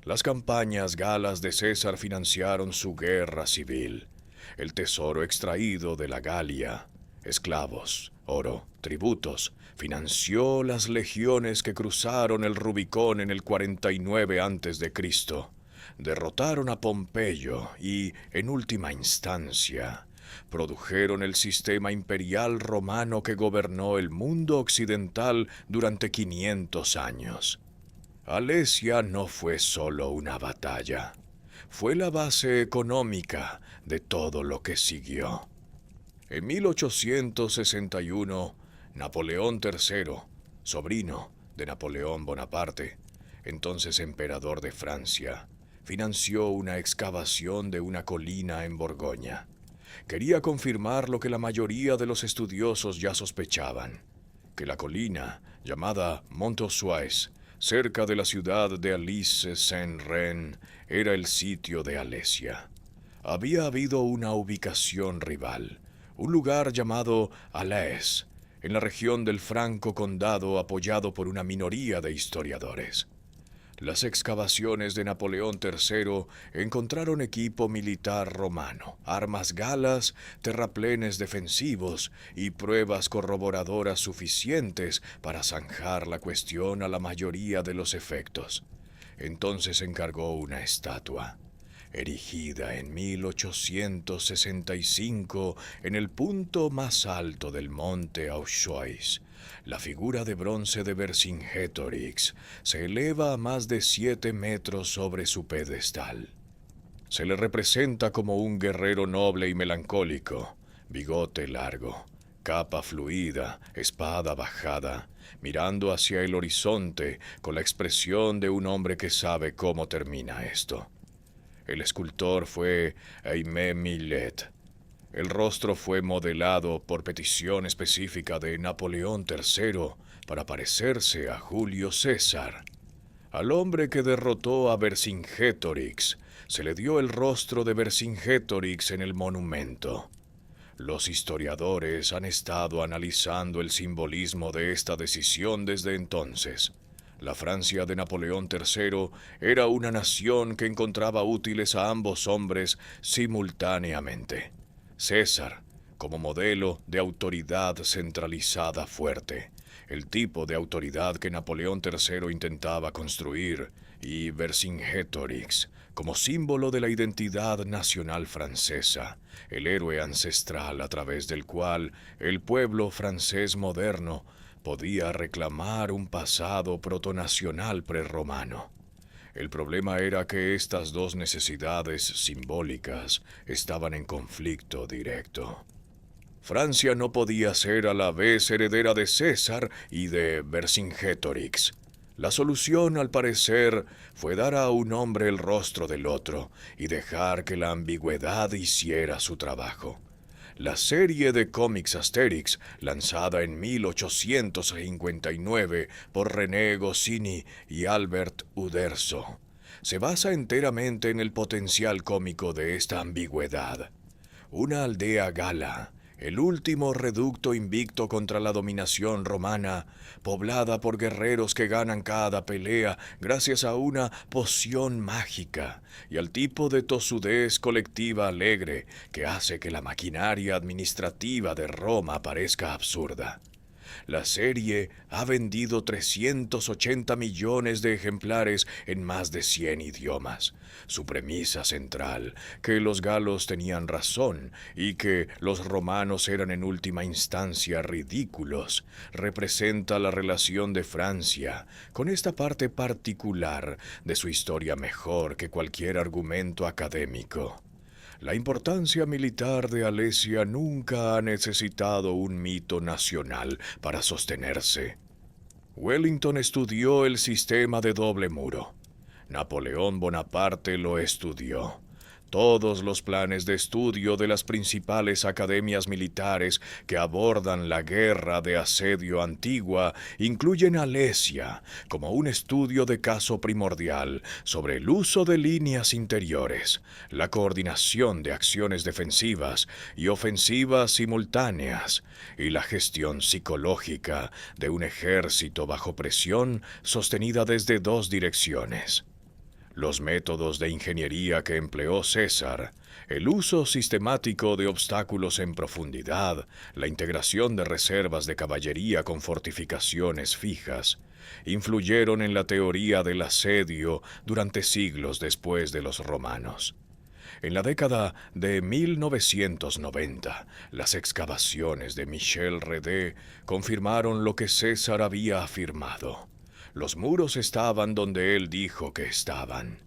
Las campañas galas de César financiaron su guerra civil. El tesoro extraído de la Galia, esclavos, oro, tributos, financió las legiones que cruzaron el Rubicón en el 49 a.C., derrotaron a Pompeyo y, en última instancia, produjeron el sistema imperial romano que gobernó el mundo occidental durante 500 años. Alesia no fue solo una batalla, fue la base económica de todo lo que siguió. En 1861, Napoleón III, sobrino de Napoleón Bonaparte, entonces emperador de Francia, financió una excavación de una colina en Borgoña. Quería confirmar lo que la mayoría de los estudiosos ya sospechaban, que la colina, llamada Mont-Auxois, cerca de la ciudad de Alise-Saint-Reine, era el sitio de Alesia. Había habido una ubicación rival, un lugar llamado Alais, en la región del Franco Condado apoyado por una minoría de historiadores. Las excavaciones de Napoleón III encontraron equipo militar romano, armas galas, terraplenes defensivos y pruebas corroboradoras suficientes para zanjar la cuestión a la mayoría de los efectos. Entonces encargó una estatua, erigida en 1865 en el punto más alto del monte Auxois. La figura de bronce de Vercingetorix se eleva a más de 7 metros sobre su pedestal. Se le representa como un guerrero noble y melancólico, bigote largo, capa fluida, espada bajada mirando hacia el horizonte con la expresión de un hombre que sabe cómo termina esto. El escultor fue Aimé Millet. El rostro fue modelado por petición específica de Napoleón III para parecerse a Julio César. Al hombre que derrotó a Vercingétorix se le dio el rostro de Vercingétorix en el monumento. Los historiadores han estado analizando el simbolismo de esta decisión desde entonces. La Francia de Napoleón III era una nación que encontraba útiles a ambos hombres simultáneamente. César, como modelo de autoridad centralizada fuerte, el tipo de autoridad que Napoleón III intentaba construir, y Vercingétorix, como símbolo de la identidad nacional francesa, el héroe ancestral a través del cual el pueblo francés moderno podía reclamar un pasado protonacional prerromano. El problema era que estas dos necesidades simbólicas estaban en conflicto directo. Francia no podía ser a la vez heredera de César y de Vercingétorix. La solución, al parecer, fue dar a un hombre el rostro del otro y dejar que la ambigüedad hiciera su trabajo. La serie de cómics Asterix, lanzada en 1859 por René Goscinny y Albert Uderzo, se basa enteramente en el potencial cómico de esta ambigüedad. Una aldea gala, el último reducto invicto contra la dominación romana, poblada por guerreros que ganan cada pelea gracias a una poción mágica y al tipo de tosudez colectiva alegre que hace que la maquinaria administrativa de Roma parezca absurda. La serie ha vendido 380 millones de ejemplares en más de 100 idiomas. Su premisa central, que los galos tenían razón y que los romanos eran en última instancia ridículos, representa la relación de Francia con esta parte particular de su historia mejor que cualquier argumento académico. La importancia militar de Alesia nunca ha necesitado un mito nacional para sostenerse. Wellington estudió el sistema de doble muro. Napoleón Bonaparte lo estudió. Todos los planes de estudio de las principales academias militares que abordan la guerra de asedio antigua incluyen Alesia como un estudio de caso primordial sobre el uso de líneas interiores, la coordinación de acciones defensivas y ofensivas simultáneas y la gestión psicológica de un ejército bajo presión sostenida desde dos direcciones. Los métodos de ingeniería que empleó César, el uso sistemático de obstáculos en profundidad, la integración de reservas de caballería con fortificaciones fijas, influyeron en la teoría del asedio durante siglos después de los romanos. En la década de 1990, las excavaciones de Michel Redé confirmaron lo que César había afirmado. Los muros estaban donde él dijo que estaban.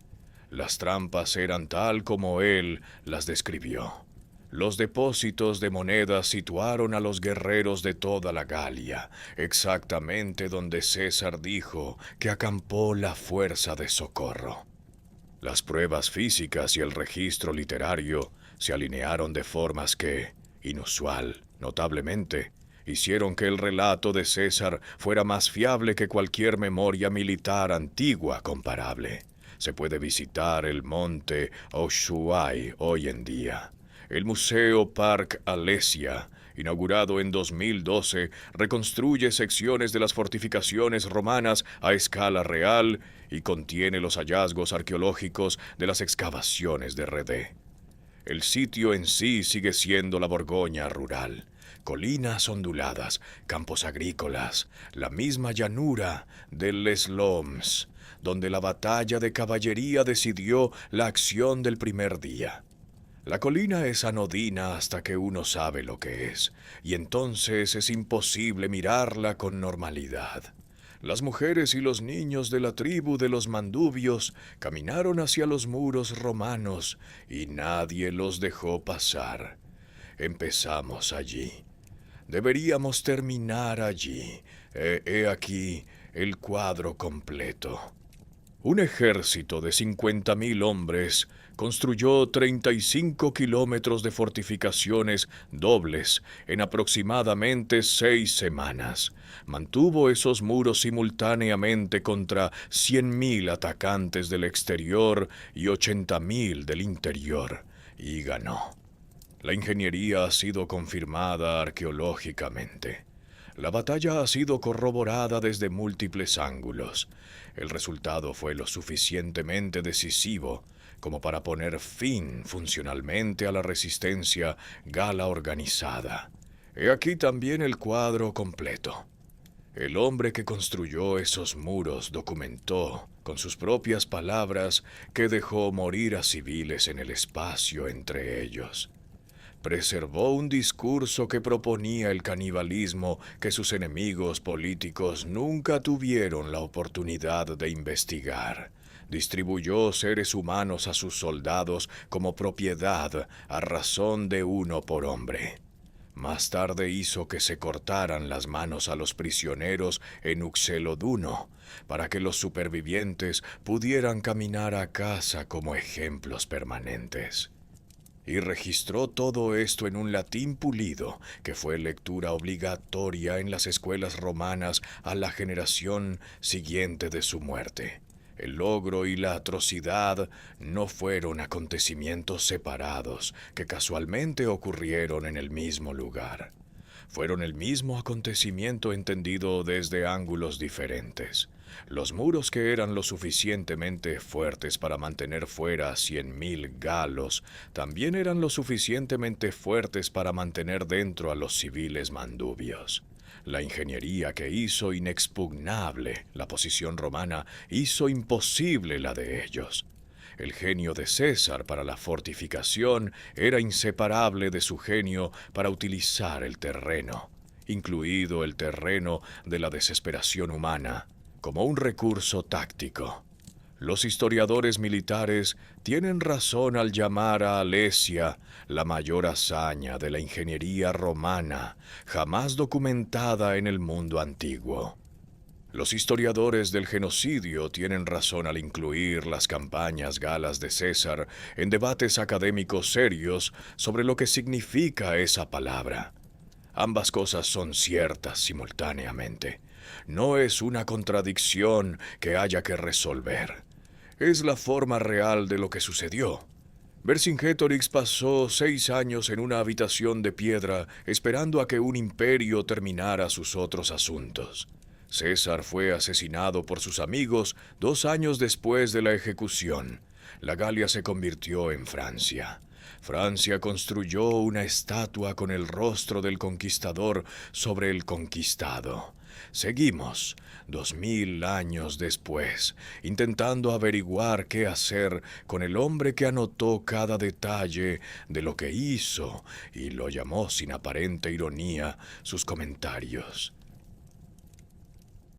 Las trampas eran tal como él las describió. Los depósitos de monedas situaron a los guerreros de toda la Galia, exactamente donde César dijo que acampó la fuerza de socorro. Las pruebas físicas y el registro literario se alinearon de formas que, inusual, notablemente, hicieron que el relato de César fuera más fiable que cualquier memoria militar antigua comparable. Se puede visitar el monte Ushuaia hoy en día. El Museo Park Alesia, inaugurado en 2012, reconstruye secciones de las fortificaciones romanas a escala real y contiene los hallazgos arqueológicos de las excavaciones de Redé. El sitio en sí sigue siendo la Borgoña rural. Colinas onduladas, campos agrícolas, la misma llanura de Les Loms, donde la batalla de caballería decidió la acción del primer día. La colina es anodina hasta que uno sabe lo que es, y entonces es imposible mirarla con normalidad. Las mujeres y los niños de la tribu de los mandubios caminaron hacia los muros romanos y nadie los dejó pasar. Empezamos allí. Deberíamos terminar allí. He aquí el cuadro completo. Un ejército de 50.000 hombres construyó 35 kilómetros de fortificaciones dobles en aproximadamente 6 semanas. Mantuvo esos muros simultáneamente contra 100.000 atacantes del exterior y 80.000 del interior, y ganó. La ingeniería ha sido confirmada arqueológicamente. La batalla ha sido corroborada desde múltiples ángulos. El resultado fue lo suficientemente decisivo como para poner fin funcionalmente a la resistencia gala organizada. He aquí también el cuadro completo. El hombre que construyó esos muros documentó, con sus propias palabras, que dejó morir a civiles en el espacio entre ellos. Preservó un discurso que proponía el canibalismo que sus enemigos políticos nunca tuvieron la oportunidad de investigar. Distribuyó seres humanos a sus soldados como propiedad a razón de 1 por hombre. Más tarde hizo que se cortaran las manos a los prisioneros en Uxeloduno, para que los supervivientes pudieran caminar a casa como ejemplos permanentes. Y registró todo esto en un latín pulido, que fue lectura obligatoria en las escuelas romanas a la generación siguiente de su muerte. El logro y la atrocidad no fueron acontecimientos separados que casualmente ocurrieron en el mismo lugar. Fueron el mismo acontecimiento entendido desde ángulos diferentes. Los muros que eran lo suficientemente fuertes para mantener fuera a 100.000 galos también eran lo suficientemente fuertes para mantener dentro a los civiles mandubios. La ingeniería que hizo inexpugnable la posición romana hizo imposible la de ellos. El genio de César para la fortificación era inseparable de su genio para utilizar el terreno, incluido el terreno de la desesperación humana, como un recurso táctico. Los historiadores militares tienen razón al llamar a Alesia la mayor hazaña de la ingeniería romana jamás documentada en el mundo antiguo. Los historiadores del genocidio tienen razón al incluir las campañas galas de César en debates académicos serios sobre lo que significa esa palabra. Ambas cosas son ciertas simultáneamente. No es una contradicción que haya que resolver. Es la forma real de lo que sucedió. Vercingetorix pasó 6 años en una habitación de piedra esperando a que un imperio terminara sus otros asuntos. César fue asesinado por sus amigos 2 años después de la ejecución. La Galia se convirtió en Francia. Francia construyó una estatua con el rostro del conquistador sobre el conquistado. Seguimos, 2000 años después, intentando averiguar qué hacer con el hombre que anotó cada detalle de lo que hizo y lo llamó sin aparente ironía sus comentarios.